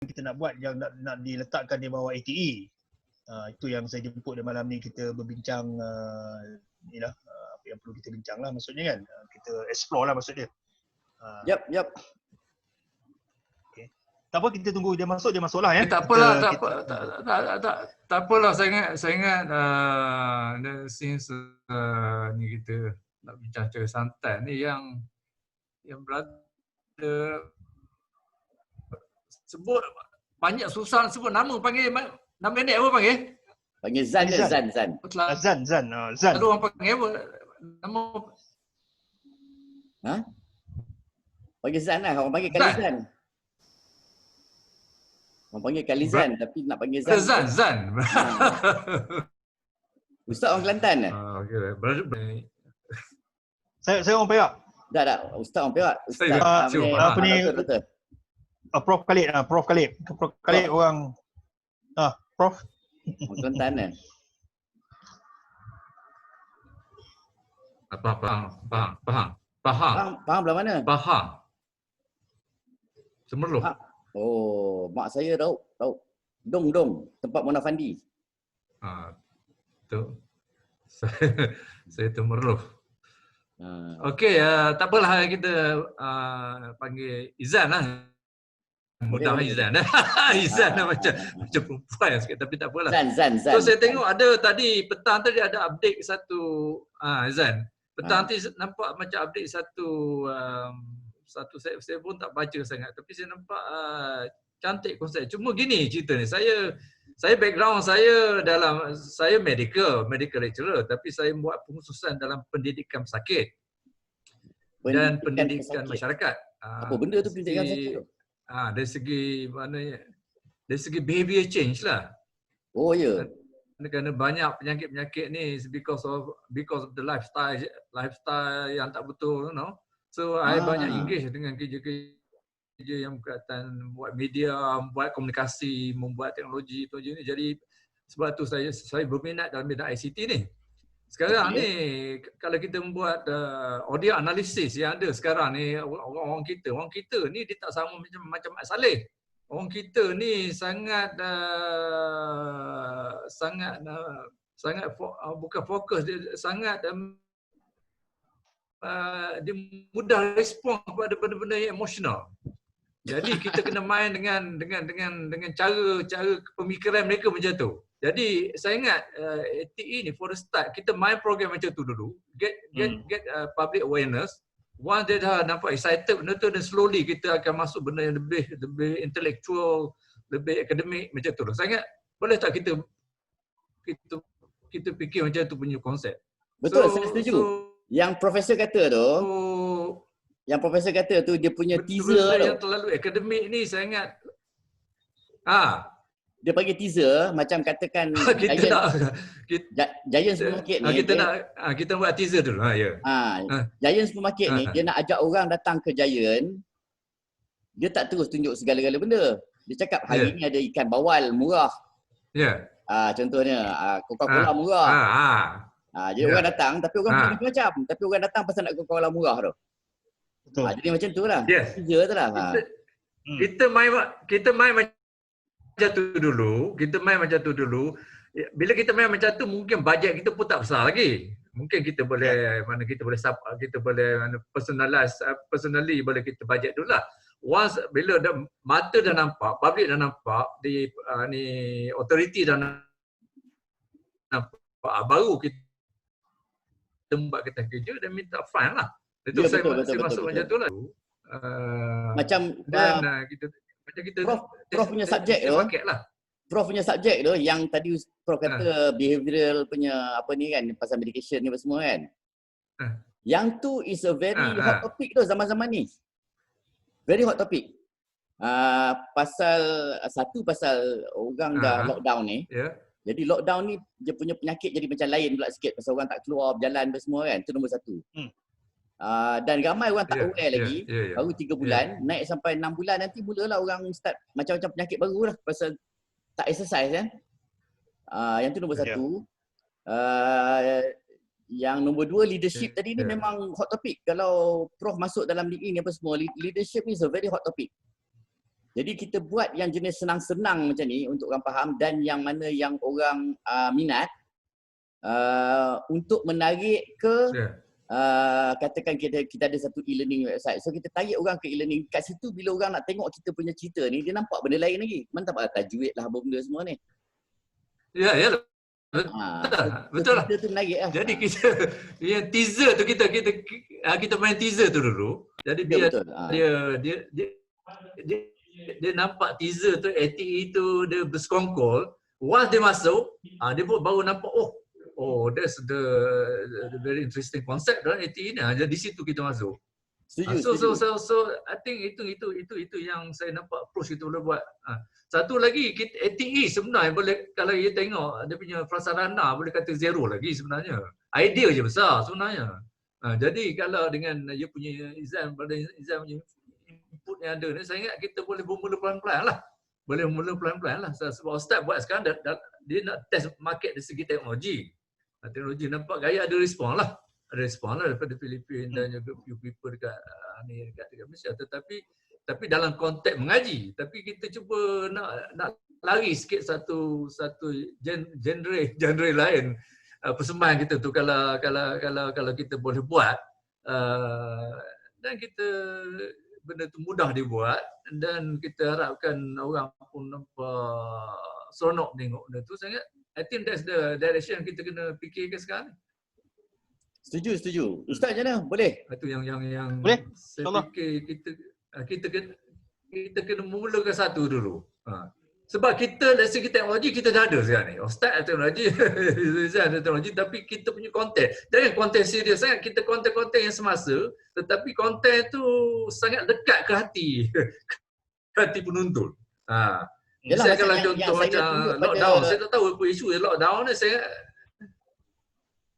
kita nak buat yang nak diletakkan di bawah ATE. Itu yang saya jemput dia malam ni, kita berbincang apa yang perlu kita bincang lah maksudnya kan. Kita explore lah maksud dia. Yep. Okay. Tak apa, kita tunggu dia masuk lah ya. Tak apalah, tak apalah. Saya ingat since ni kita nak bincang cara santai ni yang brother sebut banyak susah sebut nama, panggil nama pendek apa panggil? Panggil Zan. Zan. Lalu orang panggil apa? Nama Panggil Zan lah, orang panggil Kalizan. Orang panggil Kalizan tapi nak panggil Zan. Zan. Ustaz orang Kelantan ke? Okey. Saya orang Perak. Tak. Ustaz orang Perak. Betul. Prof Khalid orang Prof orang Kelantan kan? Faham belah mana? Faham. Semerloh. Oh, mak saya tahu. Dong, tempat Mona Fandi. Tu. Saya Temerloh. Okey, tak apalah, kita panggil Izan lah. Mudah Izan. Izan macam perempuan sikit, tapi tak apalah. Zan. So saya tengok ada tadi petang tadi ada update satu Izan. Petang tadi nampak macam update satu saya pun tak baca sangat, tapi saya nampak cantik konsep. Cuma gini cerita ni, saya background saya medical lecturer, tapi saya buat pengkhususan dalam pendidikan pesakit dan pendidikan masyarakat. Apa benda tu pendidikan pesakit tu? Dari segi behavior change lah. Oh ya. Kerana banyak penyakit-penyakit ni because of the lifestyle yang tak betul, you know. So I banyak engage dengan kerja yang berkaitan buat media, buat komunikasi, membuat teknologi ni. Jadi sebab tu saya berminat dalam bidang ICT ni. Sekarang ni kalau kita membuat audio analisis yang ada sekarang ni, orang kita ni dia tak sama macam Mat Saleh. Orang kita ni sangat bukan fokus, dia sangat dia mudah respon kepada benda-benda yang emosional. Jadi kita kena main dengan cara pemikiran mereka macam tu. Jadi saya ingat ATE ni for the start kita main program macam tu dulu, get public awareness. Once dia dah nampak excited benda tu, dan slowly kita akan masuk benda yang lebih intellectual, lebih akademik macam tu. Saya ingat boleh tak kita fikir macam tu punya konsep. Betul, saya setuju. Yang profesor kata tu dia punya teaser tu. Yang terlalu akademik ni saya ingat dia bagi teaser macam katakan Giant Supermarket ni. Kita buat teaser dulu. Giant Supermarket ni dia nak ajak orang datang ke Giant. Dia tak terus tunjuk segala-gala benda. Dia cakap hari ni ada ikan bawal murah. Contohnya Coca-Cola murah. Jadi orang datang tapi orang pilih macam-macam. Tapi orang datang pasal nak Coca-Cola murah tu. Betul. Jadi macam tu lah. Teaser tu lah. Kita main macam tu dulu. Bila kita main macam tu, mungkin bajet kita pun tak besar lagi. Mungkin kita boleh personally boleh kita bajet dulu lah. Once bila mata dah nampak, public dah nampak, authority dah nampak, baru kita buat kita kerja dan minta fine lah. Itu saya masuk macam tu lah. Macam kita Prof punya subjek tu. Prof punya subjek tu yang tadi Prof kata behavioral punya apa ni kan, pasal medication ni semua kan. Yang tu is a very hot topic tu zaman-zaman ni. Very hot topic. Pasal orang dah lockdown ni. Jadi lockdown ni dia punya penyakit jadi macam lain pula sikit pasal orang tak keluar berjalan semua kan. Itu nombor satu. Dan ramai orang tak aware lagi. Baru 3 bulan, naik sampai 6 bulan nanti mulalah orang start macam-macam penyakit baru lah pasal tak exercise kan. Yang tu nombor satu. Yang nombor 2, leadership tadi ni memang hot topic. Kalau Prof masuk dalam ni apa semua, leadership ni is a very hot topic. Jadi kita buat yang jenis senang-senang macam ni untuk orang faham dan yang mana yang orang minat untuk menarik ke katakan kita ada satu e-learning website. So kita tarik orang ke e-learning. Kat situ bila orang nak tengok kita punya cerita ni, dia nampak benda lain lagi. Mantap lah tajwid lah benda semua ni. Ya, ya. Betul lah. Kita tu menarik lah. Jadi kita yang teaser tu kita main teaser tu dulu. Jadi dia nampak teaser tu, ATE tu dia bersekongkol. Once dia masuk, dia baru nampak that's the very interesting concept dalam ATE ni. Jadi di situ kita masuk. Setuju. So I think itu yang saya nampak approach kita boleh buat. Satu lagi ATE sebenarnya boleh, kalau you tengok dia punya prasarana boleh kata zero lagi sebenarnya. Idea je besar sebenarnya. Jadi kalau dengan you punya exam punya input yang ada ni, saya ingat kita boleh bermula pelan-pelan lah. Boleh mula pelan-pelan lah. Sebab Ustaz buat sekarang dia nak test market dari segi teknologi. Teknologi nampak gaya ada respon lah. Ada respon lah daripada Filipina dan juga few people dekat Malaysia. Tapi dalam konteks mengaji. Tapi kita cuba nak lari sikit satu genre lain. Persembahan kita tu kalau kita boleh buat. Dan kita benda tu mudah dibuat dan kita harapkan orang pun nampak seronok tengok benda tu. Saya ingat I think that's the direction kita kena fikirkan sekarang. Setuju. Ustaz macam mana? Boleh? Itu yang boleh. Saya fikir kita kena mulakan satu dulu. Sebab kita dari segi teknologi kita dah ada sekarang ni. Ustaz teknologi, teknologi, tapi kita punya konten. Jangan konten serius sangat, kita konten-konten yang semasa, tetapi konten tu sangat dekat ke hati penonton. Yalah, saya kalau contoh macam lockdown, saya tak tahu apa isu lockdown ni.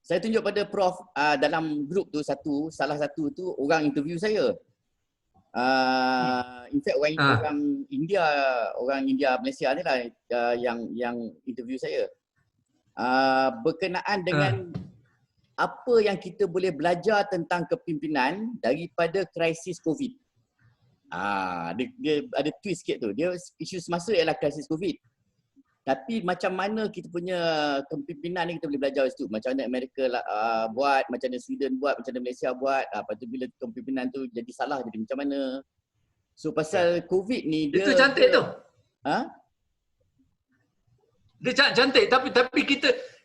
Saya tunjuk pada Prof dalam grup tu salah satu tu orang interview saya. In fact orang India Malaysia ni lah yang interview saya. Berkenaan dengan apa yang kita boleh belajar tentang kepimpinan daripada krisis COVID. Dia ada twist sikit tu. Dia isu semasa ialah krisis COVID. Tapi macam mana kita punya kepimpinan ni kita boleh belajar dari situ. Macam mana Amerika buat, macam mana Sweden buat, macam mana Malaysia buat. Lepas tu bila kepimpinan tu jadi salah, jadi macam mana. So pasal COVID ni dia... Itu cantik tu. Dia cantik tapi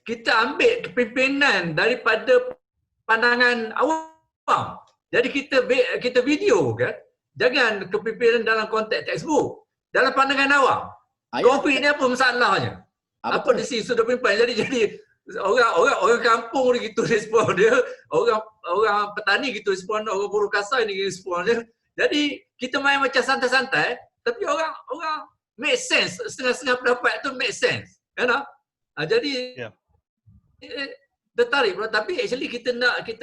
kita ambil kepimpinan daripada pandangan awam. Jadi kita video kan. Jangan kepimpinan dalam konteks textbook. Dalam pandangan awam. COVID ni apa masalahnya? Apa di sini sudah pimpinan. Jadi orang kampung ni gitu respon dia, orang petani gitu respon dia, orang buruh kasar ni respon dia. Jadi kita main macam santai-santai, tapi orang make sense, setengah-setengah pendapat tu make sense. Kan? Jadi tertarik, tapi actually kita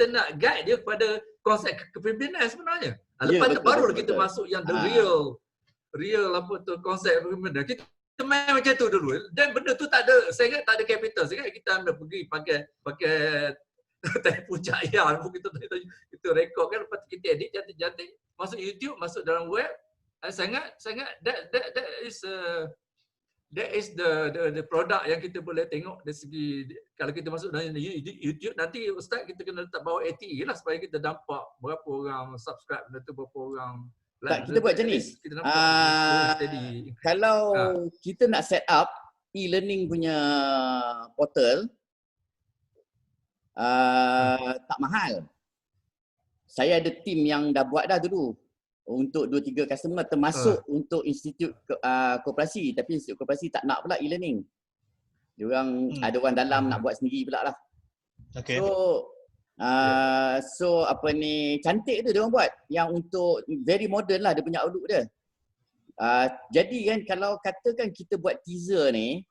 nak guide dia kepada konsep kepimpinan sebenarnya. Lepas baru kita masuk yang the real apa tu konsep kepimpinan. Kita main macam tu dulu. Dan benda tu tak ada, saya ingat tak ada capital. Saya ingat kita ambil pergi pakai telefon cahaya. Kita rekod kan, lepas kita edit cantik-cantik, masuk YouTube, masuk dalam web. Saya ingat that is the product yang kita boleh tengok dari segi, kalau kita masuk dalam YouTube nanti Ustaz kita kena letak bawah ATE lah supaya kita nampak berapa orang subscribe benda tu, berapa orang tak, kita buat macam ni. Kalau kita nak set up e-learning punya portal, tak mahal. Saya ada tim yang dah buat dah dulu untuk 2-3 customer, termasuk untuk institut koperasi. Tapi institut koperasi tak nak pula e-learning. Diorang ada orang dalam nak buat sendiri pula lah. Okay. So apa ni, cantik tu dia orang buat yang untuk very modern lah dia punya outlook dia. Jadi kan kalau katakan kita buat teaser ni,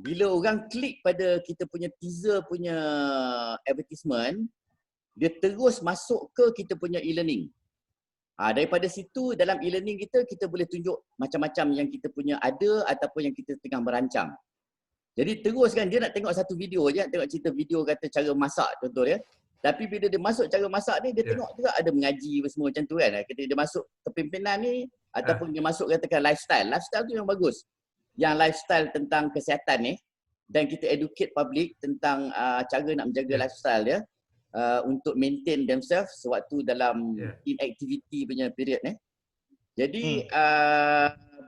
bila orang klik pada kita punya teaser punya advertisement, dia terus masuk ke kita punya e-learning. Daripada situ dalam e-learning kita boleh tunjuk macam-macam yang kita punya ada ataupun yang kita tengah merancang. Jadi terus kan dia nak tengok satu video je, nak tengok cerita video kata cara masak contoh dia. Tapi bila dia masuk cara masak ni, dia tengok juga ada mengaji semua macam tu kan. Ketika dia masuk kepimpinan ni, ataupun dia masuk katakan lifestyle. Lifestyle tu yang bagus. Yang lifestyle tentang kesihatan ni, dan kita educate public tentang cara nak menjaga lifestyle dia untuk maintain themselves sewaktu dalam inactivity punya period ni. Jadi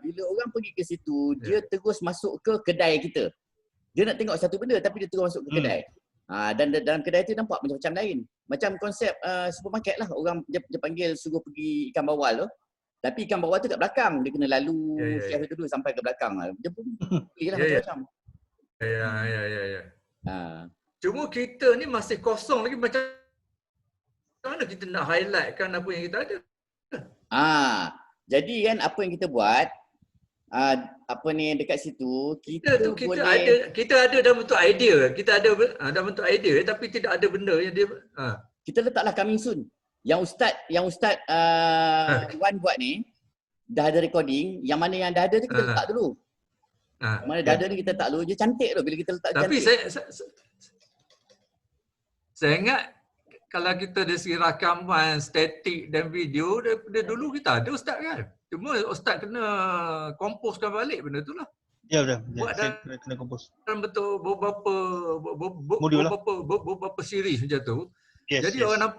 bila orang pergi ke situ, dia terus masuk ke kedai kita. Dia nak tengok satu benda tapi dia terus masuk ke kedai. Dan dalam kedai tu nampak macam-macam lain. Macam konsep supermarket lah. Orang dia panggil suruh pergi ikan bawal tu. Tapi ikan bawal tu kat belakang. Dia kena lalu chef tu dulu sampai ke belakang. Dia pun beli lah macam-macam. Ya. Cuma kita ni masih kosong lagi. Macam mana kita nak highlightkan apa yang kita ada? Jadi kan apa yang kita buat, dekat situ kita boleh kita ada dalam bentuk idea. Kita ada dalam bentuk idea tapi tidak ada benda yang dia kita letaklah coming soon. Yang ustaz Wan buat ni dah ada recording, yang mana yang dah ada tu kita letak dulu. Yang mana dah ada ni kita letak dulu, dia cantik tu bila kita letak tapi cantik. Saya ingat kalau kita dari segi rakaman, statik dan video, daripada dulu kita ada ustaz kan. Cuma ustaz kena komposkan balik benda tu lah. Ya betul. Buat Saya kena kompos. dalam betul beberapa series macam tu. Jadi orang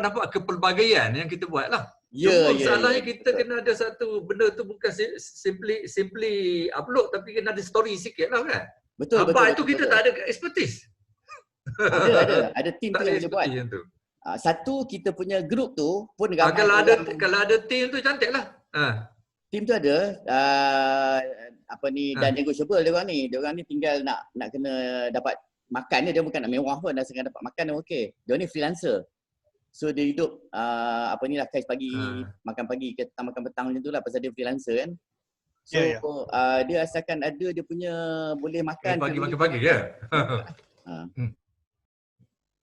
nampak kepelbagaian yang kita buat lah. Masalahnya kita kena ada satu benda tu bukan simply upload tapi kena ada story sikit lah kan. Betul. Itu kita tak ada expertise. Ada team tu yang boleh buat. Satu kita punya group tu pun ramai. Kalau ada team tu cantik lah. Team tu ada dan negotiable dia orang ni tinggal nak kena dapat makan dia bukan nak mewah pun, dah sengaja dapat makan dia okey. Dia ni freelancer. So dia hidup kais pagi, makan pagi ke makan petang macam tu lah pasal dia freelancer kan. So dia asalkan ada dia punya boleh makan pagi makan pagi ya.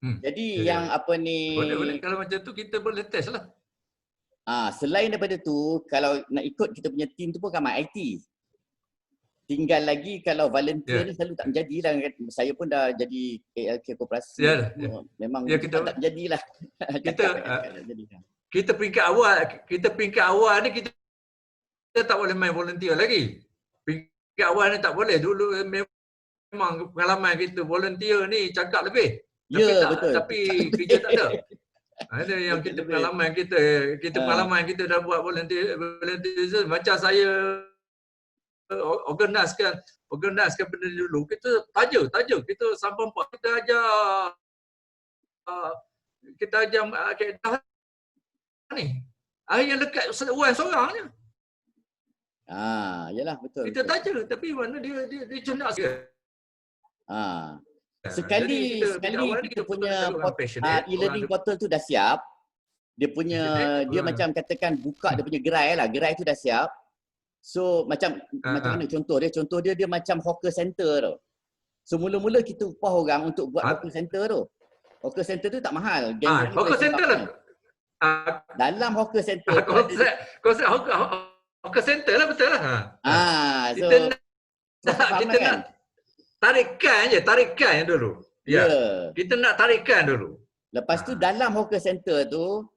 Jadi yang boleh, kalau macam tu kita boleh test lah. Selain daripada tu, kalau nak ikut kita punya team tu pun ramai IT. Tinggal lagi kalau volunteer ni selalu tak menjadilah. Saya pun dah jadi ALK Koperasi. Memang kita tak menjadilah. Kita peringkat awal ni kita tak boleh main volunteer lagi. Peringkat awal ni tak boleh. Dulu memang pengalaman kita volunteer ni cakap lebih. Betul. Tapi kerja tak ada. Ada yang kita pengalaman pengalaman kita dah buat volunteer macam saya organiskan benda dulu. Kita taja kita sampai kita ajar kaedah ni. Yang dekat seorang je. Yalah betul. Kita taja tapi mana dia cerdas ke? Sekali kita punya e-learning portal tu dah siap. Dia punya dia macam katakan buka dia punya gerai lah. Gerai tu dah siap. So macam mana contoh dia macam hawker center tu. So mula-mula kita upah orang untuk buat hawker center tu. Hawker center tu tak mahal. Hawker center lah. Dalam hawker center konsep hawker center lah betul lah. Kita nak tarikan dulu. Kita nak tarikan dulu. Lepas tu dalam hawker center tu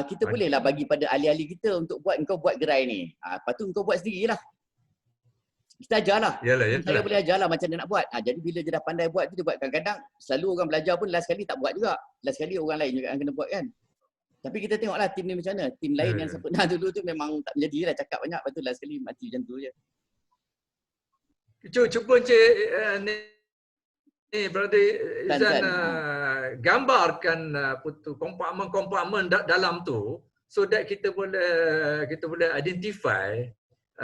kita bolehlah bagi pada ahli-ahli kita untuk engkau buat gerai ni. Lepas tu engkau buat sendirilah. Kita ajarlah. Saya boleh ajarlah macam dia nak buat. Jadi bila dia dah pandai buat tu dia buat. Kadang-kadang selalu orang belajar pun last sekali tak buat juga. Last sekali orang lain juga yang kena buat kan. Tapi kita tengoklah tim ni macam mana. Tim lain yang sempurna dulu tu memang tak menjadilah, cakap banyak. Lepas tu last sekali mati macam tu je. Cuba ni brother Izan gambarkan kompartmen dalam tu so that kita boleh identify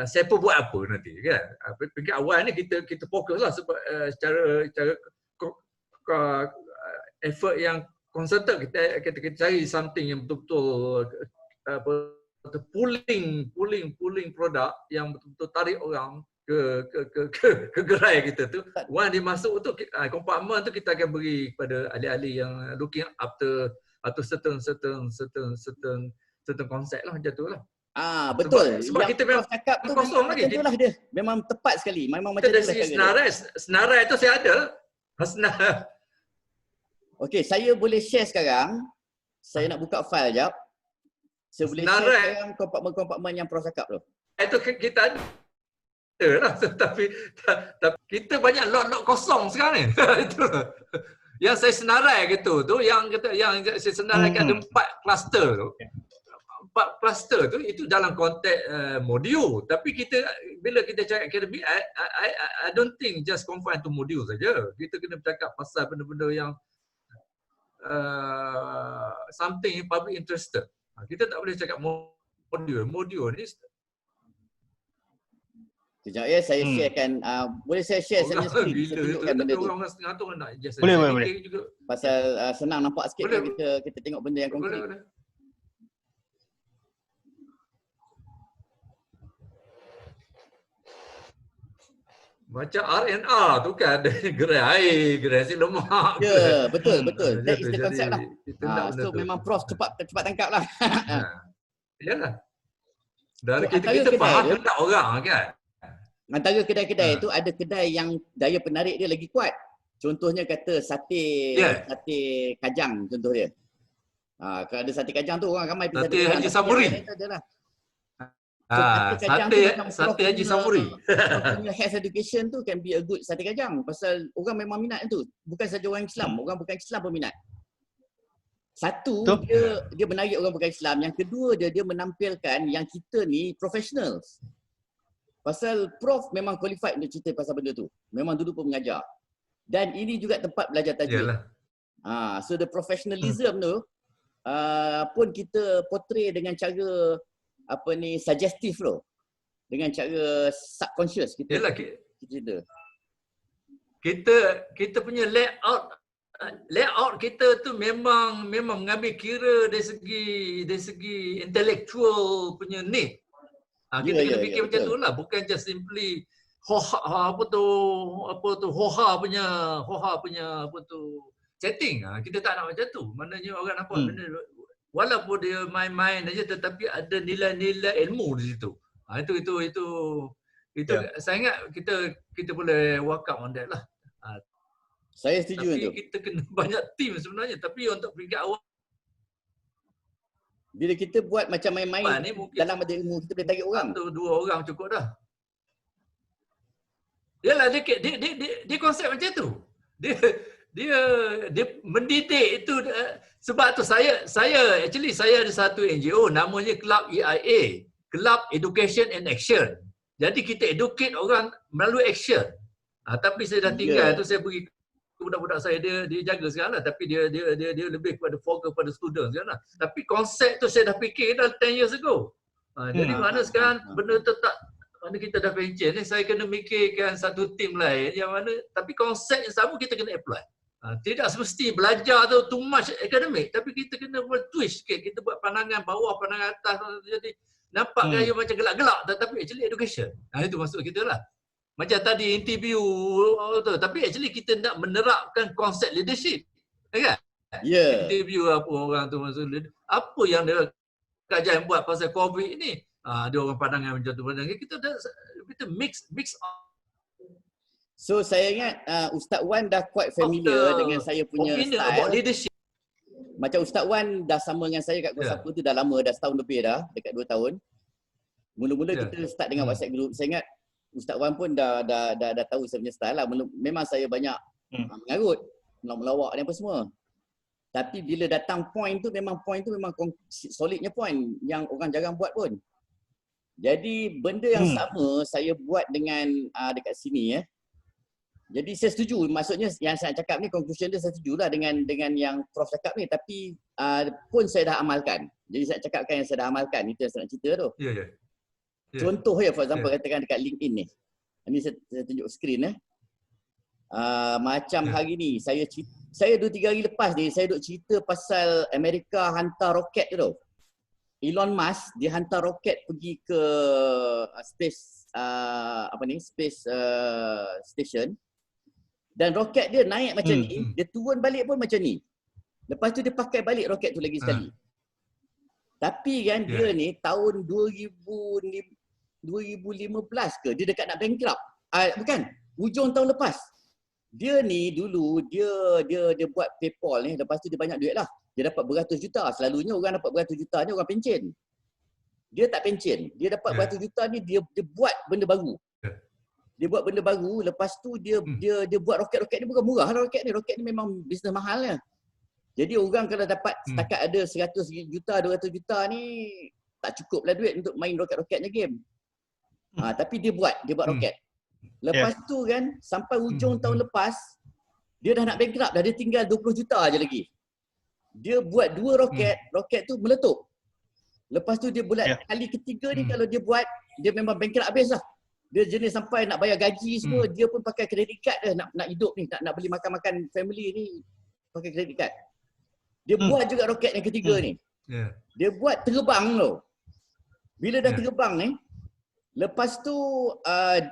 siapa buat apa nanti kan. Peringkat awal ni kita fokuslah sebab secara effort yang concerted kita cari something yang betul-betul pulling produk yang betul-betul tarik orang ke gerai kita tu. Once dia masuk tu kompartmen tu kita akan beri kepada ahli-ahli yang looking after atau certain konsep lah macam tu lah. Betul. Sebab kita memang cakap tu kosong lagi. Itulah dia. Memang tepat sekali. Memang macam tu lah. Senarai tu saya ada. Okey, saya boleh share sekarang. Saya nak buka file jap. Saya boleh share sekarang kompartmen-kompartmen yang Prof cakap tu. Itu kita ada lah, tapi kita banyak lot-lot kosong sekarang ni. Itu yang saya senarai gitu tu, yang saya senaraikan ada 4 kluster tu. 4 kluster tu itu dalam konteks modul, tapi kita bila kita cakap akademik, I don't think just confine to modul saja. Kita kena bercakap pasal benda-benda yang something public interested. Kita tak boleh cakap modul ni. Sekejap ya, saya sharekan. Boleh saya share saya punya screen? Saya tunjukkan benda tu. Orang setengah tu nak just boleh. Pasal senang nampak sikit kan kita tengok benda yang konkret. Boleh. Macam RNR tu kan ada gerai air, gerai nasi lemak. Ya, betul. That is the concept lah. So memang Prof cepat tangkap lah. Yalah. Dan kita faham tak orang kan. Antara kedai-kedai tu ada kedai yang daya penarik dia lagi kuat. Contohnya kata sate kajang contoh dia. Kalau ada sate kajang tu orang ramai pergi sate Haji Samuri. Sate Haji Samuri. Punya health education tu can be a good sate kajang pasal orang memang minat tu. Bukan saja orang Islam, orang bukan Islam pun minat. Satu, dia menarik orang bukan Islam. Yang kedua dia menampilkan yang kita ni professionals. Pasal Prof memang qualified untuk cerita pasal benda tu. Memang dulu pun mengajar. Dan ini juga tempat belajar tajwid. So the professionalism tu pun kita portray dengan cara suggestive tu. Dengan cara subconscious kita. Yalah, kita punya layout kita tu memang mengambil kira dari segi intellectual punya need. Kita kena fikir macam tu lah, bukan just simply hoha punya setting. Kita tak nak macam tu. Maknanya orang nampak benda walaupun dia main-main aja tetapi ada nilai-nilai ilmu di situ. Itu saya ingat kita boleh work out on that lah. Saya setuju tu. Tapi kita kena banyak team sebenarnya, tapi untuk peringkat awal bila kita buat macam main-main dalam ada ilmu, kita boleh tarik orang. 1-2 orang cukup dah. Yalah, dia konsep macam tu. Dia mendidik itu sebab tu saya ada satu NGO namanya Club EIA, Club Education and Action. Jadi kita educate orang melalui action. Tapi saya dah tinggal tu, saya pergi budak-budak saya, dia jaga sekarang lah, tapi dia lebih kepada fokus pada student sekarang lah. Tapi konsep tu saya dah fikir dah 10 years ago. Jadi mana sekarang benda tu tak, mana kita dah pencen ni, saya kena mikirkan satu tim lain yang mana, tapi konsep yang sama kita kena apply. Tidak semesti belajar tu too much akademik, tapi kita kena buat twist sikit, kita buat pandangan bawah, pandangan atas, jadi nampak gaya macam gelak-gelak, tetapi actually education. Itu maksud kita lah. Macam tadi interview tu, tapi actually kita nak menerapkan konsep leadership. Kan? Ya. Interview apa orang tu maksud apa yang dia kajian buat pasal COVID ni. Dia orang pandangan macam tu, kita mix. So saya ingat Ustaz Wan dah quite familiar dengan saya punya style. Leadership. Macam Ustaz Wan dah sama dengan saya kat Kuala Lumpur tu dah lama, dah setahun lebih dah, dekat 2 tahun. Mula-mula kita start dengan WhatsApp group. Saya ingat Ustaz Wan pun dah tahu saya punya style lah. Memang saya banyak mengarut, melawak dan apa semua. Tapi bila datang point tu memang solidnya point yang orang jarang buat pun. Jadi benda yang sama saya buat dengan dekat sini ya. Jadi saya setuju, maksudnya yang saya cakap ni, conclusion dia saya setujulah dengan yang Prof cakap ni, tapi pun saya dah amalkan. Jadi saya cakapkan yang saya dah amalkan, itu yang saya nak cerita tu. Ya. Contoh ya, for example, katakan dekat LinkedIn ni. Ini saya tunjuk skrin macam hari ni, saya 2-3 hari lepas ni, saya duk cerita pasal Amerika hantar roket tu. Elon Musk, dia hantar roket pergi ke space station. Dan roket dia naik macam ni, dia turun balik pun macam ni. Lepas tu dia pakai balik roket tu lagi sekali. Tapi kan dia ni tahun 2015 ke, dia dekat nak bankrupt. Bukan, hujung tahun lepas. Dia ni dulu dia buat PayPal ni, lepas tu dia banyak duit lah. Dia dapat beratus juta. Selalunya orang dapat beratus juta ni orang pencen. Dia tak pencen. Dia dapat beratus juta ni dia buat benda baru. Dia buat benda baru, lepas tu dia buat roket-roket ni bukan murah lah roket ni. Roket ni memang bisnes mahal lah. Jadi orang kalau dapat setakat ada 100 juta, 200 juta ni tak cukup lah duit untuk main roket-roketnya game. Tapi dia buat roket. Lepas tu kan, sampai hujung tahun lepas, dia dah nak bankrupt dah. Dia tinggal 20 juta je lagi. Dia buat 2 roket, roket tu meletup. Lepas tu dia buat kali ketiga ni kalau dia buat, dia memang bankrupt habis lah. Dia jenis sampai nak bayar gaji semua, dia pun pakai kredit card dah nak hidup ni, nak beli makan-makan family ni pakai kredit card. Dia buat juga roket yang ketiga ni. Dia buat terbang tau. Bila dah terbang ni, lepas tu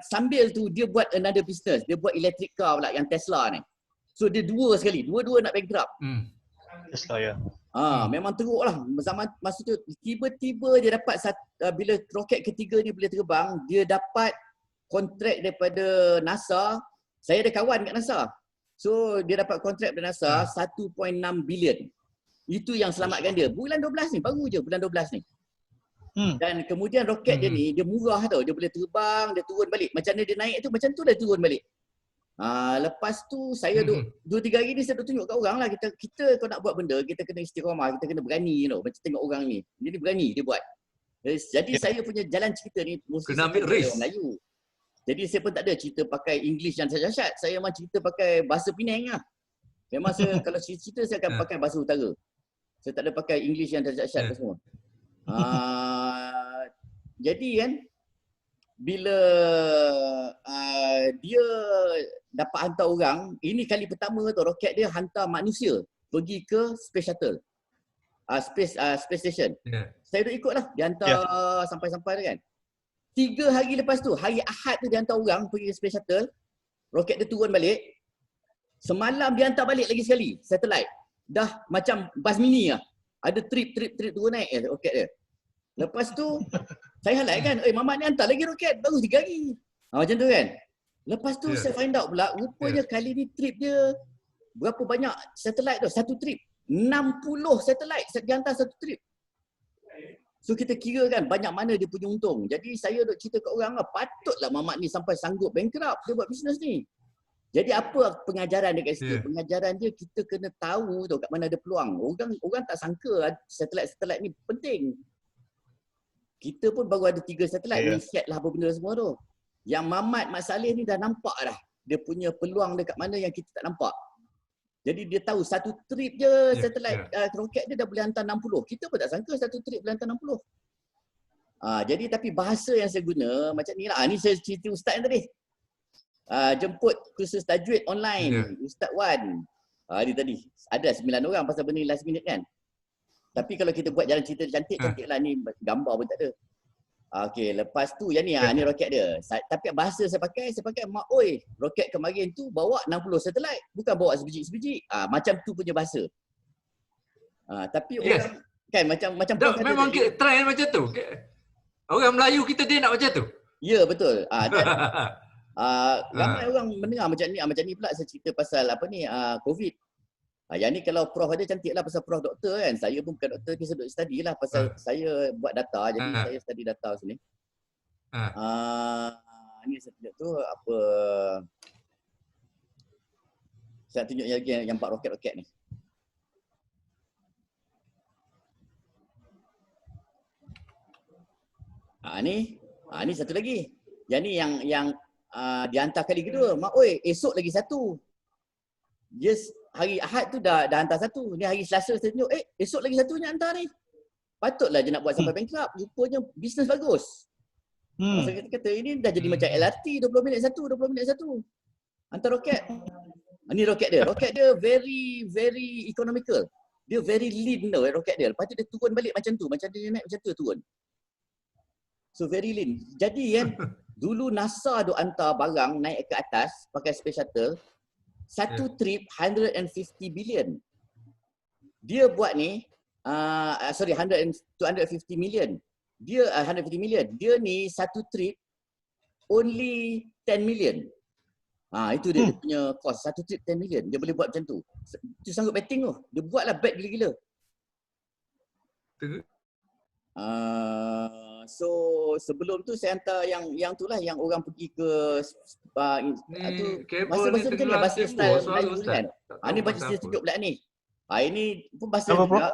sambil tu dia buat another business. Dia buat electric car pula yang Tesla ni. So dia dua sekali, dua-dua nak bankrupt. Tesla ya. Memang teruk lah. Masa tu tiba-tiba dia dapat bila roket ketiga ni boleh terbang, dia dapat kontrak daripada NASA. Saya ada kawan kat NASA. So dia dapat kontrak daripada NASA 1.6 bilion. Itu yang selamatkan dia. Bulan 12 ni, baru je bulan 12 ni. Dan kemudian roket dia ni, dia murah tau. Dia boleh terbang, dia turun balik. Macam mana dia naik tu, macam tu dia turun balik. Lepas tu saya 2-3 hari ni saya tunjuk kat orang lah. Kita kalau nak buat benda, kita kena istiqamah, kita kena berani tau. Macam tengok orang ni. Dia berani, dia buat. Jadi saya punya jalan cerita ni mesti kena ambil risk. Melayu. Jadi saya pun tak ada cerita pakai English yang dahsyat. Saya memang cerita pakai bahasa Penang lah. Memang saya kalau cerita saya akan pakai bahasa utara. Saya tak ada pakai English yang dahsyat semua. Jadi kan bila dia dapat hantar orang, ini kali pertama tu roket dia hantar manusia pergi ke space shuttle. Space station. Saya duk ikutlah, dia hantar sampai-sampai tu kan. 3 hari lepas tu, hari Ahad tu dia hantar orang pergi ke space shuttle. Roket dia turun balik. Semalam dia hantar balik lagi sekali, satellite. Dah macam bas mini lah. Ada trip turun naik roket dia. Lepas tu saya highlight kan, Mamat ni hantar lagi roket baru 3 hari. Macam tu kan. Lepas tu saya find out pula rupanya kali ni trip dia berapa banyak satellite tu, satu trip. 60 satellite dia hantar satu trip. So kita kira kan banyak mana dia punya untung. Jadi saya duk cerita kat orang lah, patutlah Mamat ni sampai sanggup bankrupt dia buat bisnes ni. Jadi apa pengajaran dia kat situ? Pengajaran dia kita kena tahu tu kat mana ada peluang. Orang tak sangka satellite ni penting. Kita pun baru ada 3 satellite, reset lah apa benda semua tu. Yang Mamat Mat Saleh ni dah nampak dah dia punya peluang dekat mana yang kita tak nampak. Jadi dia tahu satu trip je satellite roket dia dah boleh hantar 60. Kita pun tak sangka satu trip boleh hantar 60. Jadi tapi bahasa yang saya guna macam ni lah. Ni saya cerita Ustaz yang tadi. Jemput kursus tajwid online. Ustaz Wan. Ni tadi. Ada 9 orang pasal benda last minute kan. Tapi kalau kita buat jalan cerita cantik lah. Ni gambar pun tak ada. Okey, lepas tu yang ni ni roket dia. Tapi bahasa saya pakai mak oi, roket kemarin tu bawa 60 satellite, bukan bawa sebiji-sebiji. Macam tu punya bahasa. Tapi orang kan macam memang trend macam tu. Orang Melayu kita dia nak macam tu. Ya, betul. Dan ramai orang mendengar macam ni pula saya cerita pasal apa ni COVID. Yang ni kalau Prof ada cantik lah pasal Prof doktor kan. Saya pun bukan doktor, saya duduk study lah pasal saya buat data. Jadi saya study data sini. Ni saya tunjuk tu apa. Saya tunjuk lagi yang 4 roket-roket ni. Ni satu lagi. Yang ni yang dihantar kali kedua. Mak oi, esok lagi satu. Yes. Hari Ahad tu dah hantar satu. Ni hari Selasa saya tunjuk, esok lagi satu ni hantar ni. Patutlah dia nak buat sampai bankrupt. Rupanya bisnes bagus. Saya kata ini dah jadi macam LRT, 20 minit satu. Hantar roket. Ni roket dia. Roket dia very, very economical. Dia very lean tau roket dia. Lepas tu dia turun balik macam tu. Macam dia naik macam tu turun. So very lean. Jadi kan, dulu NASA duk hantar barang naik ke atas pakai space shuttle. Satu trip 150 billion. Dia buat ni 250 million. Dia 150 million. Dia ni satu trip only 10 million. Itu dia punya cost. Satu trip 10 million. Dia boleh buat macam tu. Itu sanggup betting tu. Dia buatlah bet gila-gila. So sebelum tu saya hantar yang tu lah, yang orang pergi ke bahasa-bahasa macam ni, bahasa style Melayu kan. Ni bahasa saya tunjuk pula ni. Ini pun bahasa juga.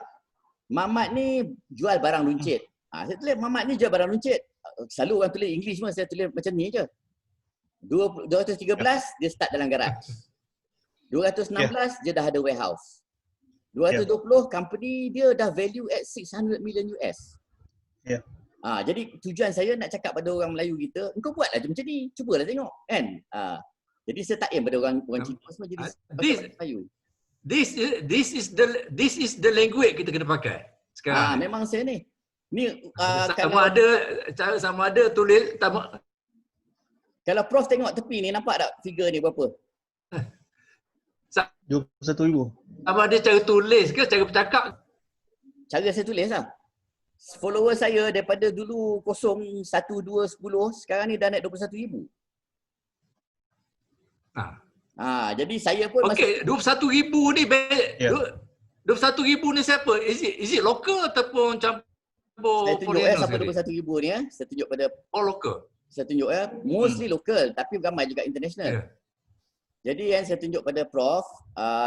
Mamat ni jual barang runcit. Saya tulis Mamat ni jual barang runcit. Selalu orang tulis English semua, saya tulis macam ni je. 213 dia start dalam garaj. 216 dia dah ada warehouse. 220 company dia dah value at 600 million US. Jadi tujuan saya nak cakap pada orang Melayu kita, engkau buatlah macam ni, cubalah tengok kan. Jadi saya tak aim pada orang Cina semua jadi Melayu. This is the language kita kena pakai sekarang. Memang saya ni. Sama ada tulis kalau Prof tengok tepi ni, nampak tak figure ni berapa? 21,000. Sama ada cara tulis ke cara bercakap? Cara saya tulis lah. Follower saya daripada dulu 0, 1, 2, 10, sekarang ni dah naik 21,000. Jadi saya pun okey, 21,000 ni 21,000 ni siapa? Is it local ataupun campur foreigner? Saya tunjuk siapa 21,000 ni saya tunjuk pada local. Saya tunjuk mostly local tapi ramai juga international. Jadi yang saya tunjuk pada Prof,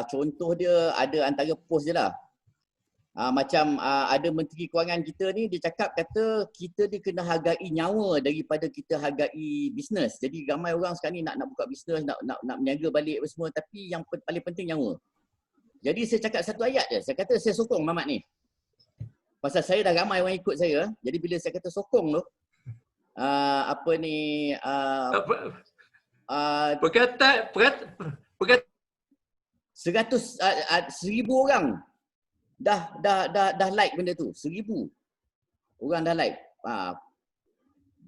contoh dia ada antara post je lah. Macam ada Menteri Kewangan kita ni, dia cakap kata kita ni kena hargai nyawa daripada kita hargai bisnes. Jadi ramai orang sekarang ni nak buka bisnes, nak berniaga balik apa semua, tapi yang paling penting nyawa. Jadi saya cakap satu ayat je, saya kata saya sokong Mamat ni. Pasal saya dah ramai orang ikut saya, jadi bila saya kata sokong tu, perkataan 1,000 orang dah like benda tu. 1,000 orang dah like.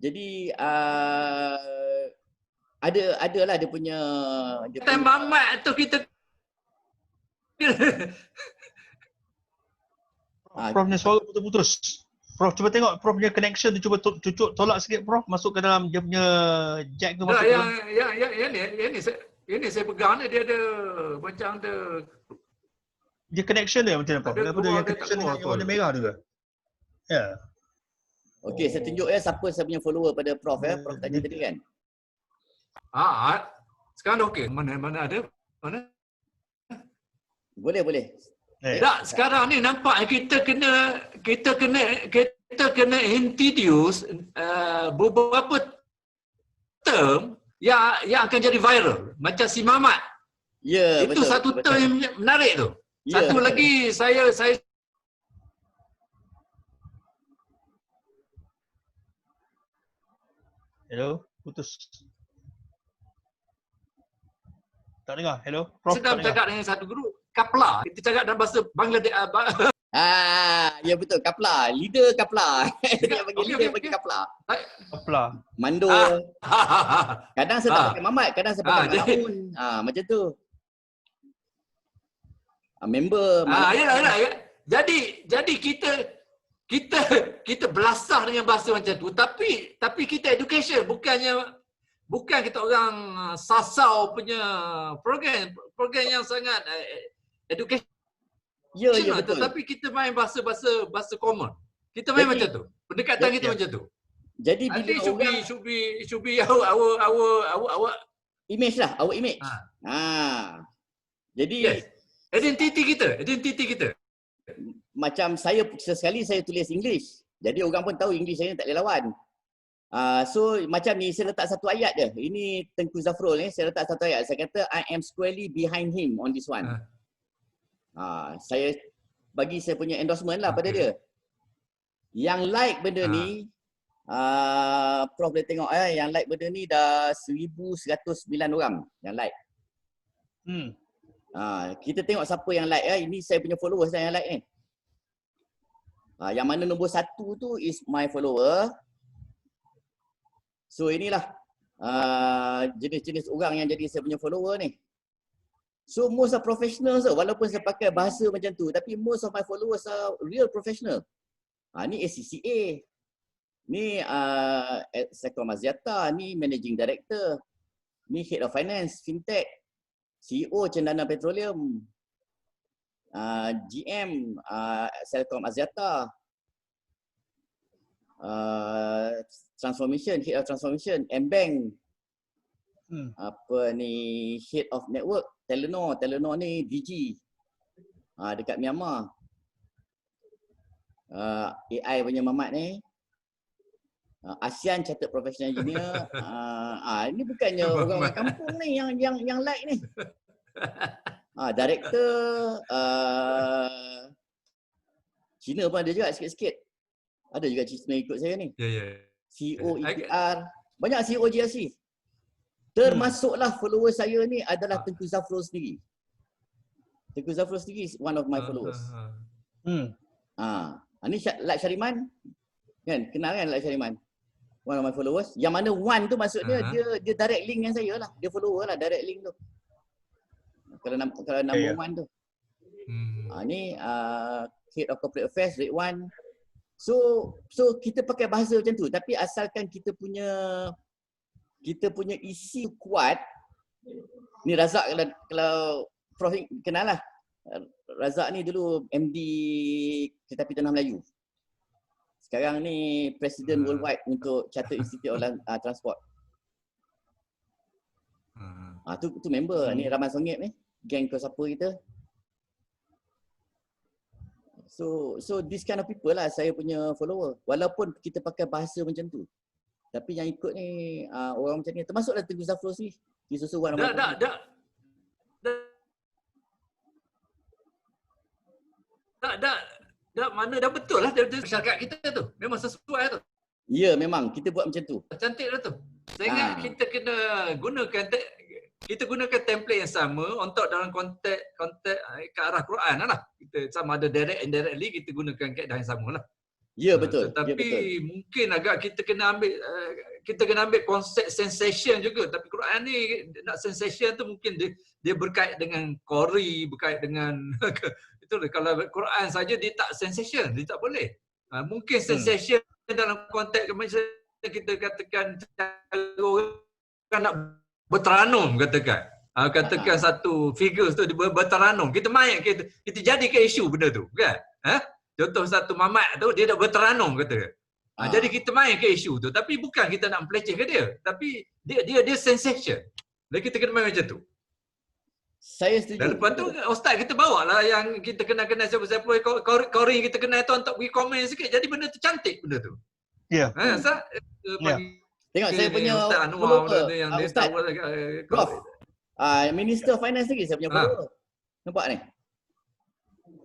Jadi adalah dia punya Mamat tu kita Prof ni suara putus-putus. Prof cuba tengok Prof punya connection tu, cuba cucuk tolak sikit Prof, masuk ke dalam dia punya jack tu, masuk ke dalam. Yang ni saya pegang ni, dia ada macam ada dia connection dia macam apa? Kenapa dia yang connection dengan yang warna merah tu ke? Okey, saya tunjuk siapa saya punya follower pada Prof Prof tadi kan. Sekarang dah okey. Mana ada? Mana? Boleh. Tak, sekarang ni nampak kita kena introduce beberapa term yang akan jadi viral macam si Mamat. Itu betul, satu term yang menarik tu. Satu lagi saya hello, putus. Tak dengar. Hello, Prof. Sedang cakap dengan satu guru, Kapla. Kita cakap dalam bahasa Bangladesh. Ya betul, Kapla. Leader Kapla. Dia bagi leader bagi Kapla. Mando. Kadang saya tak pakai Mamat, kadang saya pakai Mamun. Macam tu. Member. Ya. Jadi kita belasah dengan bahasa macam tu, tapi kita education, bukan kita orang sasau punya program yang sangat education. Ya betul. Tetapi kita main bahasa common. Kita main macam tu. Pendekatan kita macam tu. Jadi bila orang should be our image lah, our image. Jadi identiti kita. Macam saya sesekali saya tulis English. Jadi orang pun tahu English saya tak boleh lawan. So macam ni saya letak satu ayat je. Ini Tengku Zafrul ni, saya letak satu ayat. Saya kata I am squarely behind him on this one. Saya bagi saya punya endorsement lah pada dia. Yang like benda ni, Prof boleh tengok yang like benda ni dah 1,109 orang yang like. Kita tengok siapa yang like. Ini saya punya followers yang like ni. Yang mana nombor 1 tu is my follower. So inilah jenis-jenis orang yang jadi saya punya follower ni. So most are professionals walaupun saya pakai bahasa macam tu, tapi most of my followers are real professional. Ni ACCA. Ni Sektor Maziata, ni Managing Director. Ni Head of Finance, Fintech, CEO Cendana Petroleum, GM Celcom Axiata, Transformation, Head of Transformation, M-Bank, apa ni, Head of Network, Telenor ni DG dekat Myanmar. AI punya mamat ni, ASEAN Chartered Professional Engineer. Ini bukannya orang-orang kampung ni yang like ni. Director Cina pun ada juga sikit-sikit. Ada juga Cina ikut saya ni. CEO EPR, banyak CEO GRC. Termasuklah follower saya ni adalah Tengku Zafrul sendiri. Tengku Zafrul sendiri is one of my followers. Ni Lat Syariman kan, kenal kan Lat Syariman? One of my followers. Yang mana one tu maksudnya dia direct link dengan saya lah. Dia follower lah direct link tu. Kalau number one tu. Ni Head of Corporate Affairs, Ridwan. So kita pakai bahasa macam tu, tapi asalkan kita punya isi kuat. Ni Razak, kalau Prof kenal lah. Razak ni dulu MD Kereta Api Tanah Melayu. Sekarang ni Presiden Worldwide untuk Chartered Institute of Transport. Tu member ni Rahman Songip ni, geng Kosapa kita. So this kind of people lah saya punya follower. Walaupun kita pakai bahasa macam tu, tapi yang ikut ni orang macam ni. Termasuklah Tengku Zafrul ni. Dia susu one. Mana dah betul lah masyarakat kita tu. Memang sesuai tu. Ya, memang kita buat macam tu. Cantik lah tu. Saya ingat kita kena gunakan template yang sama untuk dalam konteks ke arah Quran lah. Kita sama ada direct and indirectly kita gunakan kaedah yang sama lah. Ya, betul. Tapi mungkin agak kita kena ambil konsep sensation juga. Tapi Quran ni nak sensation tu mungkin dia berkait dengan Qori, berkait dengan itulah. Kalau Quran saja dia tak sensation, dia tak boleh. Mungkin sensation dalam konteks macam kita katakan orang nak berteranum katakan satu figures tu dia berteranum. Kita main kita jadikan isu benda tu kan. Contoh satu mamat tu dia dah berteranum kata. Jadi kita main ke isu tu, tapi bukan kita nak melecehkan dia, tapi dia sensation. Dan kita kena main macam tu. Saya setuju. Dan lepas tu ustaz kita bawa lah yang kita kenal siapa-siapa Qori kita kenal tu untuk pergi komen sikit. Jadi benda tu cantik benda tu. Ya. Tengok saya punya Ustaz Anwar yang dia Ustaz tahu Prof. Minister of Finance lagi saya punya follower. Nampak ni?